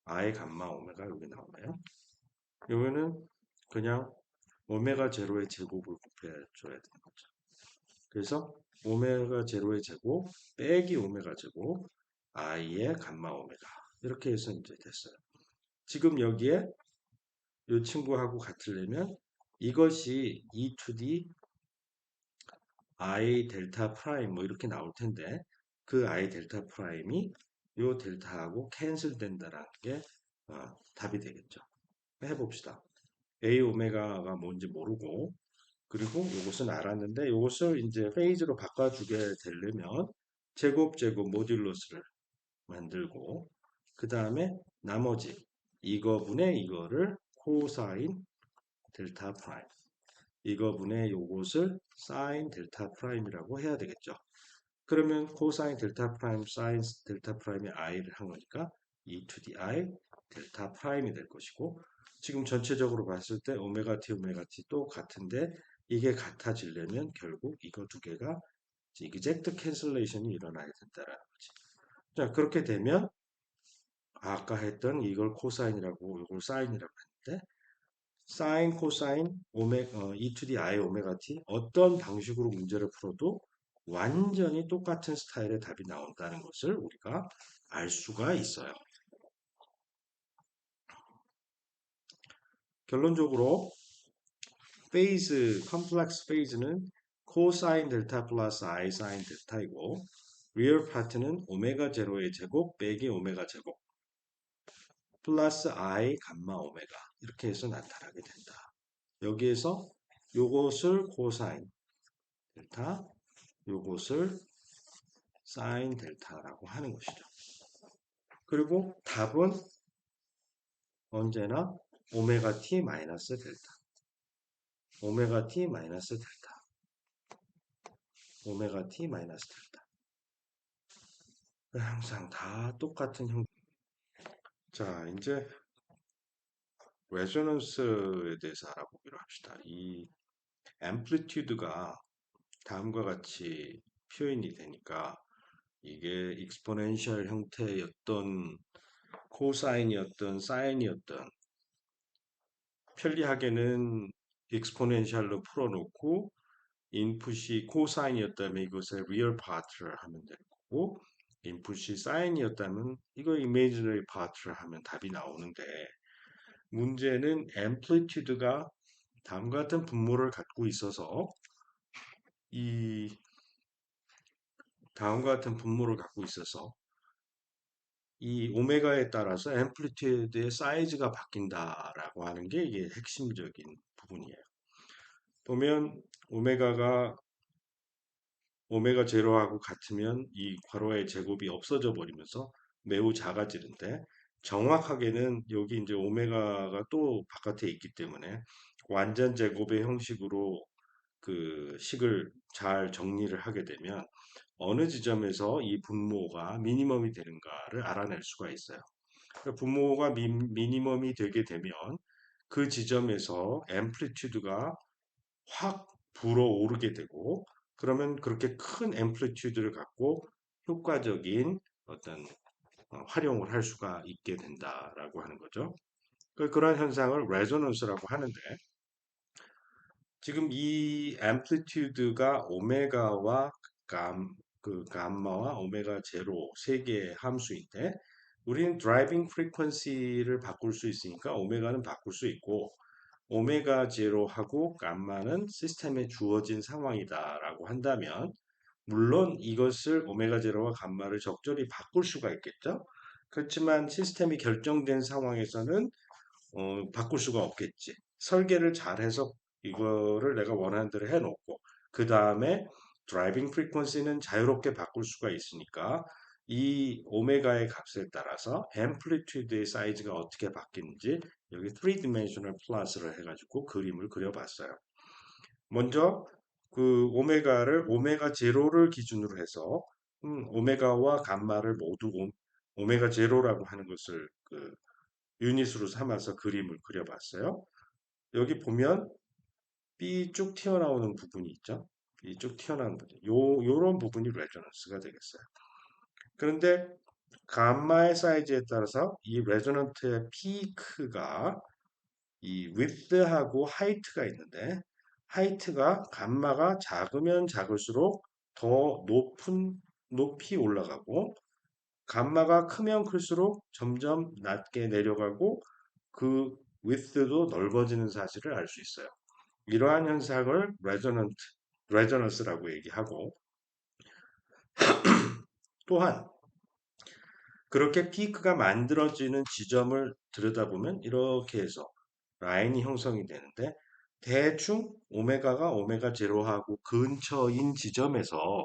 i 감마 오메가 여기 나오네요. 여기는 그냥 오메가 제로의 제곱을 곱해줘야 되는 거죠. 그래서 오메가 제로의 제곱 빼기 오메가 제곱 i의 감마 오메가 이렇게 해서 이제 됐어요. 지금 여기에 이 친구하고 같으려면 이것이 e to the i 델타 프라임 뭐 이렇게 나올 텐데 그 i 델타 프라임이 이 델타하고 캔슬 된다라는 게 답이 되겠죠. 해봅시다. a 오메가가 뭔지 모르고 그리고 이것은 알았는데 이것을 이제 페이지로 바꿔주게 되려면 제곱 모듈러스를 만들고 그 다음에 나머지 이거분의 이거를 코사인 델타 프라임 이거분의 요것을 사인 델타 프라임이라고 해야 되겠죠. 그러면 코사인 델타 프라임 사인 델타 프라임의 i를 한 거니까 e to the i 델타 프라임이 될 것이고 지금 전체적으로 봤을 때 오메가 t 또 같은데 이게 같아지려면 결국 이거 두 개가 exact cancellation이 일어나야 된다라는 거지. 자, 그렇게 되면 아까 했던 이걸 코사인이라고 이걸 사인이라고 했는데 사인 코사인 e to the i 오메가 t 어떤 방식으로 문제를 풀어도 완전히 똑같은 스타일의 답이 나온다는 것을 우리가 알 수가 있어요. 결론적으로 페이즈 컴플렉스 페이즈는 코사인 델타 플러스 i 사인 델타이고 리얼 파트는 오메가 제로의 제곱 빼기 오메가 제곱 플러스 i 감마 오메가 이렇게 해서 나타나게 된다. 여기에서 요것을 코사인 델타, 요것을 사인 델타라고 하는 것이죠. 그리고 답은 언제나 오메가 t 마이너스 델타, 오메가 t 마이너스 델타, 오메가 t 마이너스 델타. 항상 다 똑같은 형. 자, 이제 레조넌스에 대해서 알아보기로 합시다. 이 앰플리튜드가 다음과 같이 표현이 되니까 이게 익스포넨셜 형태였던 코사인이었던 사인이었던 편리하게는 익스포넨셜로 풀어놓고 인풋이 코사인이었다면 이것의 리얼 파트를 하면 되는 거고 인풋이 사인이었다면 이거 이미지너리 파트를 하면 답이 나오는데 문제는 앰플리튜드가 다음과 같은 분모를 갖고 있어서 이 다음과 같은 분모를 갖고 있어서 이 오메가에 따라서 앰플리튜드의 사이즈가 바뀐다라고 하는 게 이게 핵심적인 부분이에요. 보면 오메가가 오메가 제로하고 같으면 이 괄호의 제곱이 없어져 버리면서 매우 작아지는데 정확하게는 여기 이제 오메가가 또 바깥에 있기 때문에 완전 제곱의 형식으로 그 식을 잘 정리를 하게 되면 어느 지점에서 이 분모가 미니멈이 되는가를 알아낼 수가 있어요. 그러니까 분모가 미니멈이 되게 되면 그 지점에서 앰플리튜드가 확 불어오르게 되고 그러면 그렇게 큰 앰플리튜드를 갖고 효과적인 어떤 활용을 할 수가 있게 된다라고 하는 거죠. 그런 현상을 레조넌스라고 하는데 지금 이 앰플리튜드가 오메가와 그 감마와 오메가 제로 세 개의 함수인데 우리는 드라이빙 프리퀀시를 바꿀 수 있으니까 오메가는 바꿀 수 있고 오메가 제로하고 감마는 시스템에 주어진 상황이다라고 한다면 물론 이것을 오메가 제로와 감마를 적절히 바꿀 수가 있겠죠. 그렇지만 시스템이 결정된 상황에서는 바꿀 수가 없겠지. 설계를 잘해서 이거를 내가 원하는 대로 해놓고 그 다음에 드라이빙 프리퀀시는 자유롭게 바꿀 수가 있으니까 이 오메가의 값에 따라서 앰플리튜드의 사이즈가 어떻게 바뀌는지 여기 3dimensional 플러스를 해가지고 그림을 그려봤어요. 먼저 그 오메가를 오메가 제로를 기준으로 해서 오메가와 감마를 모두 오메가 제로라고 하는 것을 그 유닛으로 삼아서 그림을 그려봤어요. 여기 보면 B 쭉 튀어나오는 부분이 있죠. B 쭉 튀어나오는 부분. 요런 부분이 레조넌스가 되겠어요. 그런데 감마의 사이즈에 따라서 이 레조넌트의 피크가 이 width하고 height가 있는데 height가 감마가 작으면 작을수록 더 높이 올라가고 감마가 크면 클수록 점점 낮게 내려가고 그 width도 넓어지는 사실을 알 수 있어요. 이러한 현상을 레저넌스라고 얘기하고 또한 그렇게 피크가 만들어지는 지점을 들여다보면 이렇게 해서 라인이 형성이 되는데 대충 오메가가 오메가 제로하고 근처인 지점에서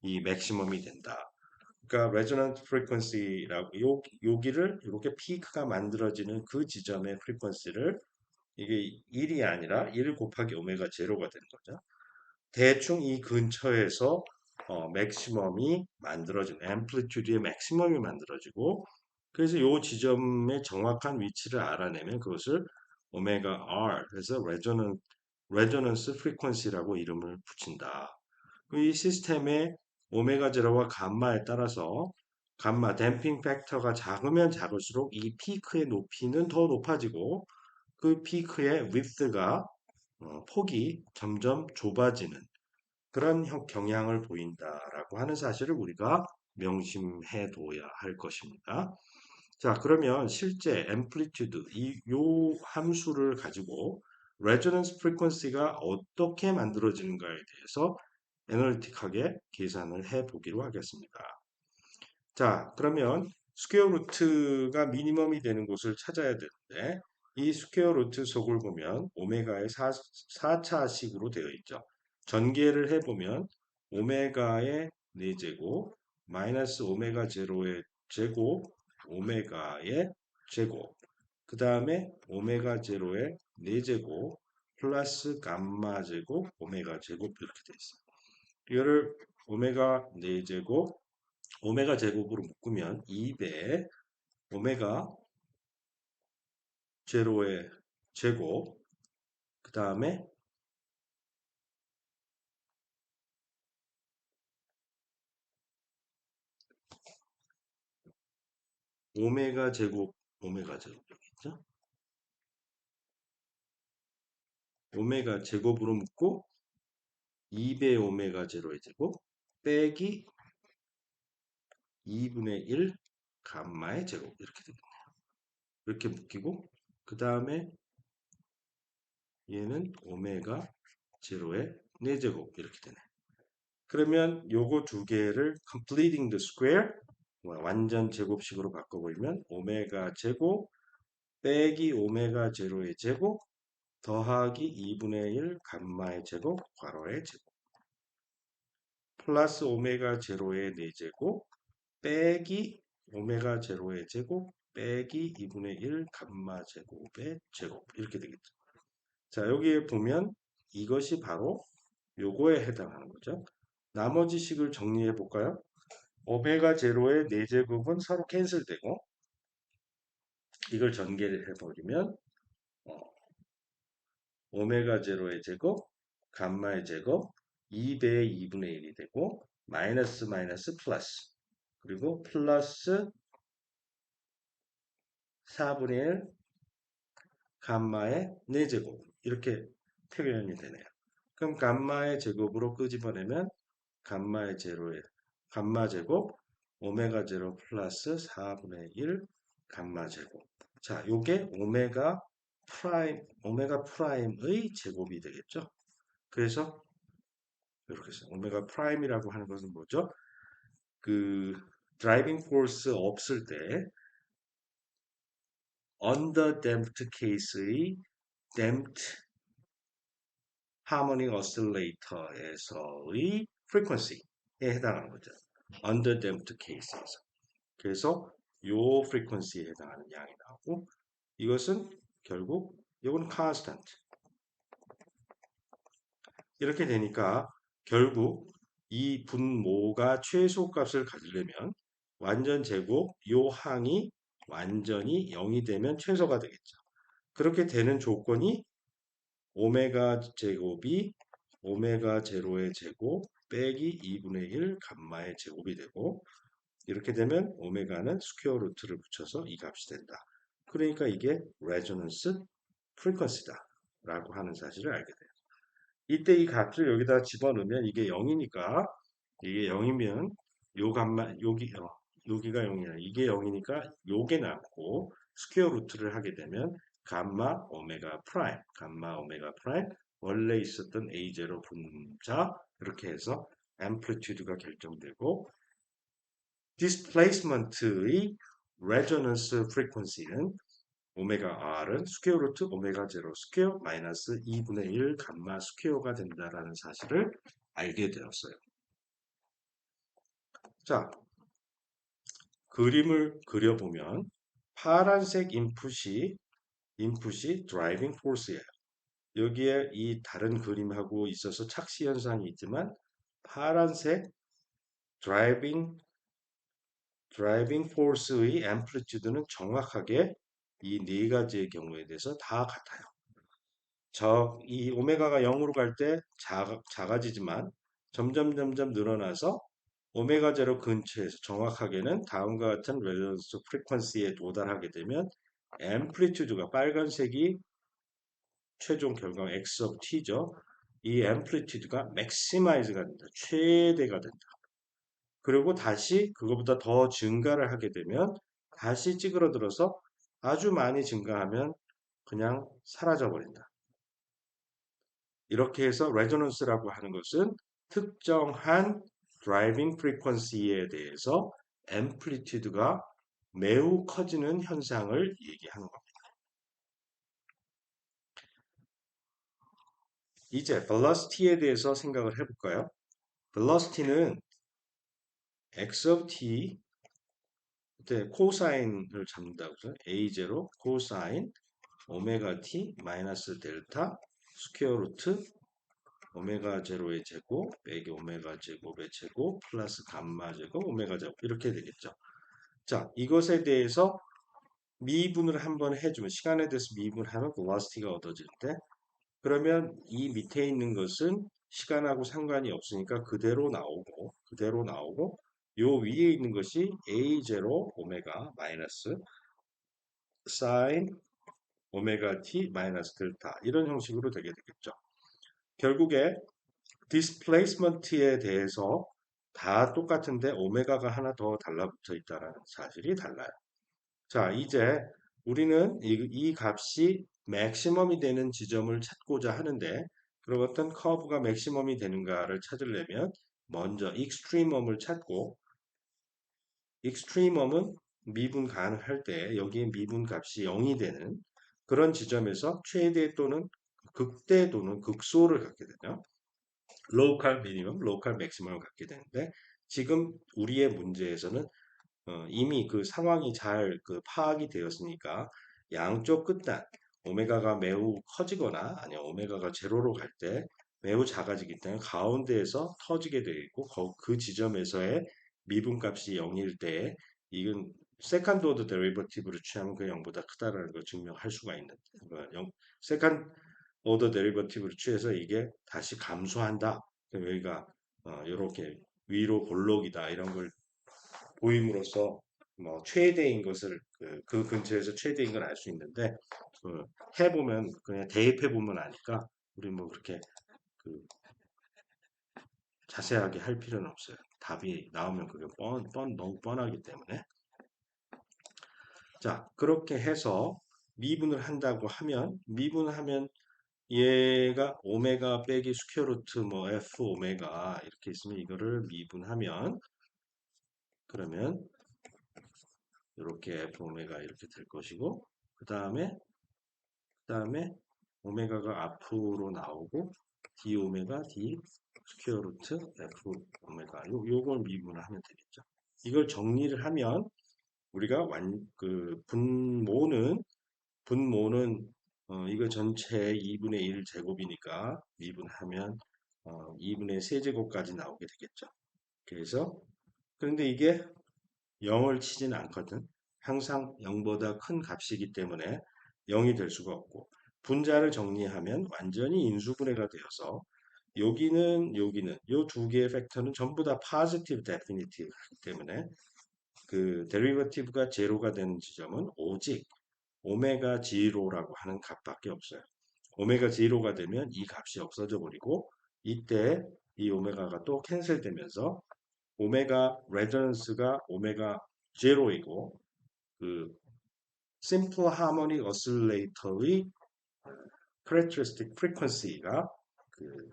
이 맥시멈이 된다. 그러니까 resonant frequency라고 여기를 이렇게 피크가 만들어지는 그 지점의 프리퀀시를 이게 1이 아니라 1 곱하기 오메가 제로가 되는 거죠. 대충 이 근처에서 맥시멈이 만들어지는 앰플리튜드의 맥시멈이 만들어지고 그래서 이 지점의 정확한 위치를 알아내면 그것을 오메가 R 그래서 레조넌스 프리퀀시라고 이름을 붙인다. 이 시스템의 오메가 제로와 감마에 따라서 감마 댐핑 팩터가 작으면 작을수록 이 피크의 높이는 더 높아지고 그 피크의 width가 폭이 점점 좁아지는 그런 경향을 보인다라고 하는 사실을 우리가 명심해 둬야 할 것입니다. 자, 그러면 실제 앰플리튜드 요 함수를 가지고 레조넌스 프리퀀시가 어떻게 만들어지는가에 대해서 애널리틱하게 계산을 해 보기로 하겠습니다. 자, 그러면 스퀘어 루트가 미니멈이 되는 곳을 찾아야 되는데 이 스퀘어 루트 속을 보면 오메가의 4차식으로 되어 있죠. 전개를 해보면 오메가의 4제곱 마이너스 오메가 제로의 제곱 오메가의 제곱 그 다음에 오메가 제로의 4제곱 플러스 감마 제곱 오메가 제곱 이렇게 되어 있어요. 이거를 오메가 4제곱 오메가 제곱으로 묶으면 2배 오메가 제로의 제곱 그 다음에 오메가 제곱 여기 있죠? 오메가 제곱으로 묶고 2배 오메가 제로의 제곱 빼기 2분의 1 감마의 제곱 이렇게 되겠네요. 이렇게 묶이고 그 다음에 얘는 오메가 제로의 4제곱 이렇게 되네. 그러면 요거 두 개를 completing the square 완전 제곱식으로 바꿔버리면 오메가 제곱 빼기 오메가 제로의 제곱 더하기 2분의 1 감마의 제곱 괄호의 제곱 플러스 오메가 제로의 4제곱 빼기 오메가 제로의 제곱 빼기 2분의 1 감마 제곱의 제곱 이렇게 되겠죠. 자 여기에 보면 이것이 바로 요거에 해당하는 거죠. 나머지 식을 정리해 볼까요? 오메가 제로의 4제곱은 서로 캔슬되고 이걸 전개를 해버리면 오메가 제로의 제곱, 감마의 제곱, 2배의 2분의 1이 되고 마이너스 마이너스 플러스 그리고 플러스 4분의 1 감마의 4제곱 이렇게 표현이 되네요. 그럼 감마의 제곱으로 끄집어내면 감마의 제로의 감마 제곱 오메가 제로 플러스 4분의 1 감마 제곱 자 요게 오메가 프라임의 제곱이 되겠죠. 그래서 이렇게 해서 오메가 프라임이라고 하는 것은 뭐죠? 그 드라이빙 포스 없을 때 under damped case의 damped harmonic oscillator에서의 frequency에 해당하는 거죠. under damped case에서. 그래서 요 frequency에 해당하는 양이 나오고 이것은 결국 이건 constant. 이렇게 되니까 결국 이 분모가 최소값을 가지려면 완전 제곱 요 항이 완전히 0이 되면 최소가 되겠죠. 그렇게 되는 조건이 오메가 제곱이 오메가 제로의 제곱 빼기 2분의 1 감마의 제곱이 되고 이렇게 되면 오메가는 스퀘어 루트를 붙여서 이 값이 된다. 그러니까 이게 레조넌스 프리퀀시다 라고 하는 사실을 알게 돼요. 이때 이 값을 여기다 집어넣으면 이게 0이니까 이게 0이면 요 값만 여기가 0이야. 이게 0이니까 요게 남고 스퀘어 루트를 하게 되면 감마 오메가 프라임 원래 있었던 A0 분자 이렇게 해서 앰플리튜드가 결정되고 디스플레이스먼트의 레조넌스 프리퀀시는 오메가 R은 스퀘어 루트 오메가 제로 스퀘어 마이너스 2분의 1 감마 스퀘어가 된다라는 사실을 알게 되었어요. 자, 그림을 그려보면 파란색 인풋이 드라이빙 포스예요. 여기에 이 다른 그림하고 있어서 착시 현상이 있지만 파란색 드라이빙 포스의 앰플리튜드는 정확하게 이 네 가지의 경우에 대해서 다 같아요. 이 오메가가 0으로 갈 때 작아지지만 점점 늘어나서 오메가 제로 근처에서 정확하게는 다음과 같은 렐런스 프리퀀시에 도달하게 되면 앰플리튜드가 빨간색이 최종 결과 x of t죠. 이 앰플리튜드가 맥시마이즈가 된다. 최대가 된다. 그리고 다시 그거보다 더 증가를 하게 되면 다시 찌그러들어서 아주 많이 증가하면 그냥 사라져 버린다. 이렇게 해서 레조넌스라고 하는 것은 특정한 드라이빙 프리퀀시에 대해서 앰플리튜드가 매우 커지는 현상을 얘기하는 겁니다. 이제 velocity에 대해서 생각을 해볼까요? velocity는 x of t 그때 코사인을 잡는다고 해서 a0 코사인 오메가 t 마이너스 델타 스퀘어 루트 오메가 제로의 제곱 빼기 오메가 제곱의 제곱 플러스 감마 제곱 오메가 제곱 이렇게 되겠죠. 자, 이것에 대해서 미분을 한번 해주면 시간에 대해서 미분하면 velocity가 얻어지는데 그러면 이 밑에 있는 것은 시간하고 상관이 없으니까 그대로 나오고 요 위에 있는 것이 a0 오메가 마이너스 사인 오메가 t 마이너스 델타 이런 형식으로 되게 되겠죠. 결국에 디스플레이스먼트에 대해서 다 똑같은데 오메가가 하나 더 달라붙어 있다는 사실이 달라요. 자, 이제 우리는 이 값이 맥시멈이 되는 지점을 찾고자 하는데 그럼 어떤 커브가 맥시멈이 되는가를 찾으려면 먼저 익스트리멈을 찾고 익스트리멈은 미분 가능할 때 여기에 미분 값이 0이 되는 그런 지점에서 최대 또는 극대 또는 극소를 갖게 되죠. 로컬 미니멈, 로컬 맥시멈을 갖게 되는데 지금 우리의 문제에서는 이미 그 상황이 잘 파악이 되었으니까 양쪽 끝단 오메가가 매우 커지거나 아니면 오메가가 제로로 갈 때 매우 작아지기 때문에 가운데에서 터지게 되어 있고 그 지점에서의 미분값이 0일 때 이건 세컨드 오더 데리버티브를 취하면 그 0보다 크다라는 걸 증명할 수가 있는 세컨드 오더 데리버티브를 취해서 이게 다시 감소한다. 그럼 여기가 이렇게 위로 볼록이다 이런 걸 보임으로써 뭐 최대인 것을 그 근처에서 최대인 걸 알 수 있는데 해보면 그냥 대입해 보면 아니까 우리 뭐 그렇게 그 자세하게 할 필요는 없어요. 답이 나오면 그게 너무 뻔하기 때문에 자 그렇게 해서 미분을 한다고 하면 미분하면 얘가 오메가 빼기 스퀘어 루트 뭐 f 오메가 이렇게 있으면 이거를 미분하면 그러면 이렇게 f 오메가 이렇게 될 것이고 그 다음에 오메가가 앞으로 나오고 d 오메가 d 스퀘어 루트 f 오메가 요걸 미분을 하면 되겠죠. 이걸 정리를 하면 우리가 분모는 이거 전체 2분의 1 제곱이니까 미분하면 2분의 세제곱까지 나오게 되겠죠. 그래서 그런데 이게 0을 치지는 않거든. 항상 0보다 큰 값이기 때문에 0이 될 수가 없고 분자를 정리하면 완전히 인수분해가 되어서 여기는 이 두 개의 팩터는 전부 다 positive definitive이기 때문에 그 데리버티브가 제로가 되는 지점은 오직 오메가 제로라고 하는 값밖에 없어요. 오메가 제로가 되면 이 값이 없어져 버리고 이때 이 오메가가 또 캔슬되면서 오메가 레저넌스가 오메가 제로이고 그 심플 하모닉 오실레이터의 characteristic frequency가 그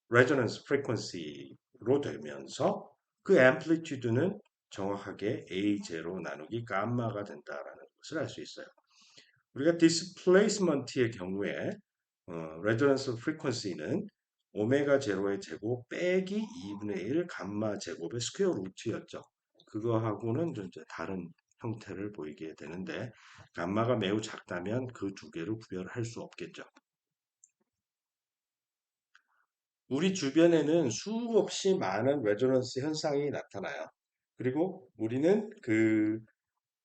resonance frequency로 되면서 그 amplitude는 정확하게 A0 나누기 감마가 된다라는 것을 알 수 있어요. 우리가 displacement의 경우에 resonance frequency는 오메가 제로의 제곱 빼기 2분의 1 감마 제곱의 스퀘어 루트였죠. 그거하고는 좀 이제 다른 형태를 보이게 되는데 감마가 매우 작다면 그 두 개를 구별할 수 없겠죠. 우리 주변에는 수없이 많은 레조넌스 현상이 나타나요. 그리고 우리는 그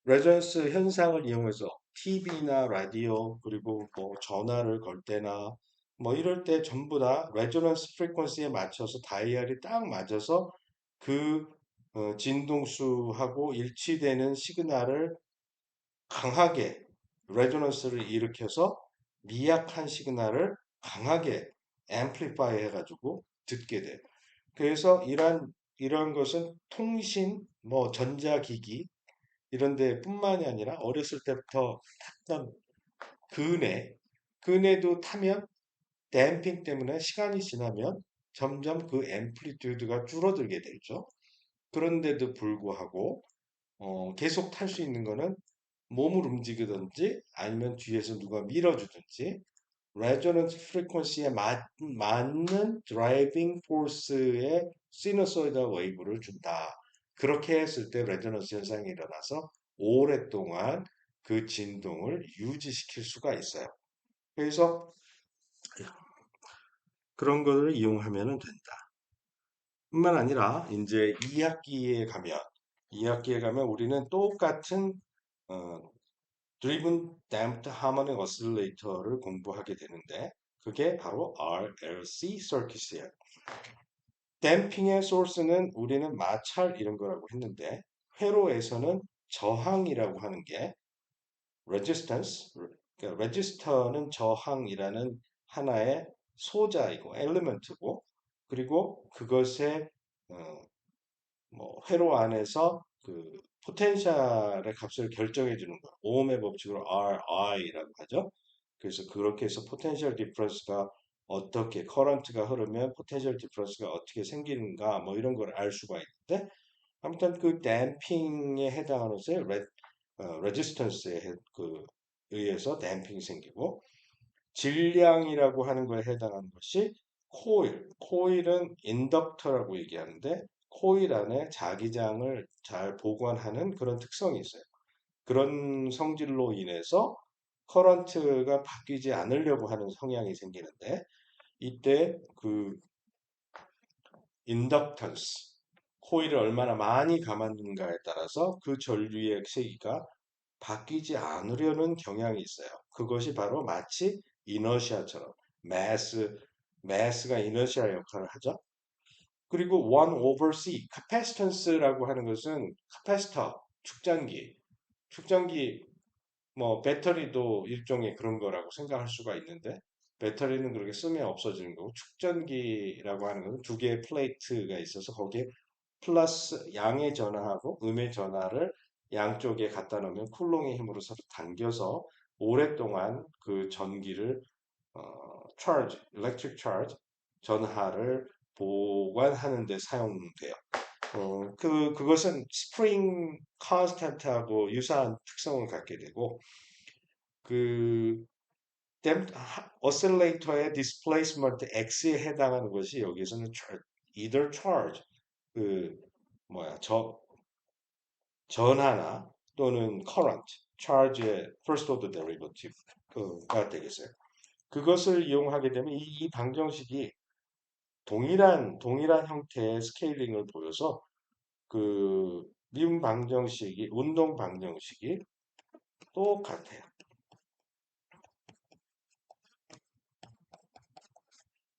레조넌스 현상을 이용해서 TV나 라디오 그리고 뭐 전화를 걸 때나 뭐 이럴 때 전부 다 레조넌스 프리퀀시에 맞춰서 다이얼이 딱 맞아서 그 진동수하고 일치되는 시그널을 강하게 레조넌스를 일으켜서 미약한 시그널을 강하게 앰플리파이 해가지고 듣게 돼요. 그래서 이런 것은 통신, 뭐 전자기기 이런 데뿐만이 아니라 어렸을 때부터 탔던 그네, 그네도 타면 댐핑 때문에 시간이 지나면 점점 그 앰플리튜드가 줄어들게 되죠. 그런데도 불구하고 계속 탈 수 있는 거는 몸을 움직이든지 아니면 뒤에서 누가 밀어주든지 레조넌스 프리퀀시에 맞는 드라이빙 포스의 시너소이드 웨이브를 준다. 그렇게 했을 때 레조넌스 현상이 일어나서 오랫동안 그 진동을 유지시킬 수가 있어요. 그래서 그런 거를 이용하면 된다. 뿐만 아니라 이제 2학기에 가면 우리는 똑같은 어, 드리븐 댐프드 하모닉 어실레이터를 공부하게 되는데 그게 바로 RLC 서킷이에요. 댐핑의 소스는 우리는 마찰 이런 거라고 했는데 회로에서는 저항이라고 하는 게 resistance, 그러니까 register는 저항이라는 하나의 소자이고 엘리먼트고 그리고 그것의 어, 뭐 회로 안에서 그 포텐셜의 값을 결정해 주는 거. 오음의 법칙으로 RI라고 하죠. 그래서 그렇게 해서 포텐셜 디퍼런스가 어떻게 커런트가 흐르면 포텐셜 디퍼런스가 어떻게 생기는가 뭐 이런 걸 알 수가 있는데 아무튼 그 댐핑에 해당하는 것에 레지스턴스에 의해서 댐핑이 생기고 질량이라고 하는 거에 해당하는 것이 코일은 인덕터라고 얘기하는데 코일 안에 자기장을 잘 보관하는 그런 특성이 있어요. 그런 성질로 인해서 커런트가 바뀌지 않으려고 하는 성향이 생기는데 이때 그 인덕턴스 코일을 얼마나 많이 감았는가에 따라서 그 전류의 세기가 바뀌지 않으려는 경향이 있어요. 그것이 바로 마치 이너시아처럼 매스, 매스가 이너시아 역할을 하죠. 그리고 1 over C, 카패시턴스라고 하는 것은 카패시터, 축전기, 뭐 배터리도 일종의 그런 거라고 생각할 수가 있는데 배터리는 그렇게 쓰면 없어지는 거고 축전기라고 하는 것은 두 개의 플레이트가 있어서 거기에 플러스 양의 전하하고 음의 전하를 양쪽에 갖다 놓으면 쿨롱의 힘으로 서로 당겨서 오랫동안 그 전기를 charge, electric charge, 전하를 보관하는 데 사용돼요. 그것은 스프링 컨스탄트하고 유사한 특성을 갖게 되고 그 어셀레이터의 디스플레이스먼트 X에 해당하는 것이 여기서는 either charge 그 뭐야 전하나 또는 current charge의 first order derivative가 되겠어요. 그것을 이용하게 되면 이 방정식이 동일한 형태의 스케일링을 보여서 그 미분 방정식이 운동 방정식이 똑같아요.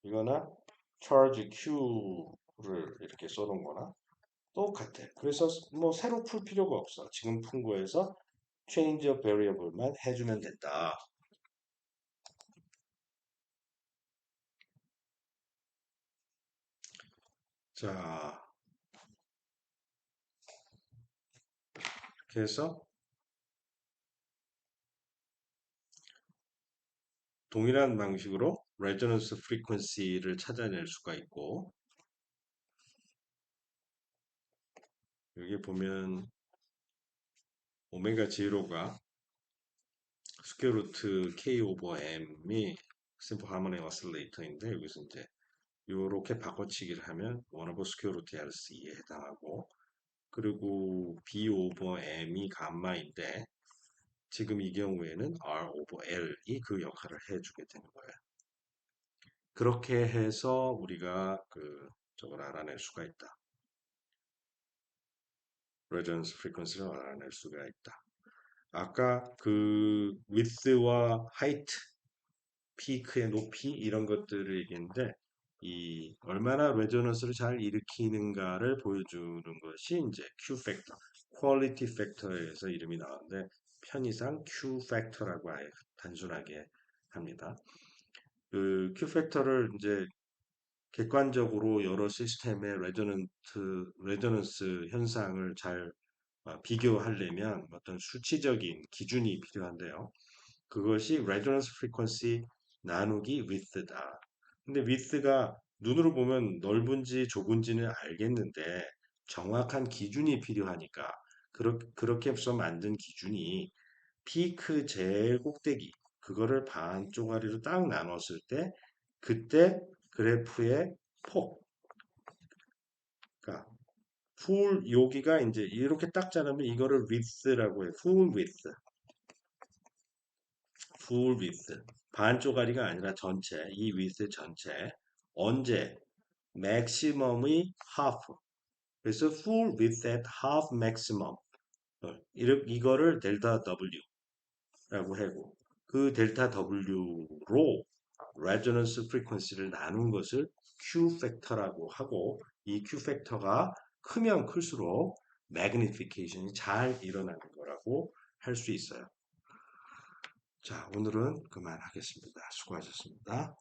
이거나 charge Q를 이렇게 써놓은 거나 똑같아. 그래서 뭐 새로 풀 필요가 없어. 지금 푼 거에서 change of variable만 해주면 된다. 자, 그래서 동일한 방식으로 레저넌스 프리퀀시를 찾아낼 수가 있고 여기 보면 오메가 제로가 스퀘어 루트 K 오버 M이 심플 하모닉 오실레이터인데 여기서 이제 요렇게 바꿔치기를 하면 1 오버 스퀘어 루트 RC에 해당하고 그리고 B 오버 M이 감마인데 지금 이 경우에는 R 오버 L이 그 역할을 해주게 되는 거예요. 그렇게 해서 우리가 저걸 알아낼 수가 있다. 레저넌스 프리퀀시를 알아낼 수가 있다. 아까 width와 height, 피크의 높이 이런 것들을 얘기했는데 이 얼마나 레저넌스를 잘 일으키는가를 보여주는 것이 이제 Q 팩터, 퀄리티 팩터에서 이름이 나오는데 편의상 Q 팩터라고 아예 단순하게 합니다. 그 Q 팩터를 이제 객관적으로 여러 시스템의 레저넌스 현상을 잘 비교하려면 어떤 수치적인 기준이 필요한데요. 그것이 resonance frequency 나누기 width다. 근데 width가 눈으로 보면 넓은지 좁은지는 알겠는데 정확한 기준이 필요하니까 그렇게 해서 만든 기준이 피크 제일 꼭대기 그거를 반 쪼가리로 딱 나눴을 때 그때 그래프의 폭, 그러니까 여기가 이제 이렇게 딱 자르면 이거를 width라고 해요. full width. 반 쪼가리가 아니라 전체, 이 width 전체. 언제? maximum이 half. 그래서 full width at half maximum. 이거를 델타 W라고 하고 그 델타 W로 resonance frequency를 나눈 것을 Q 팩터라고 하고 이 Q 팩터가 크면 클수록 magnification이 잘 일어나는 거라고 할 수 있어요. 자, 오늘은 그만하겠습니다. 수고하셨습니다.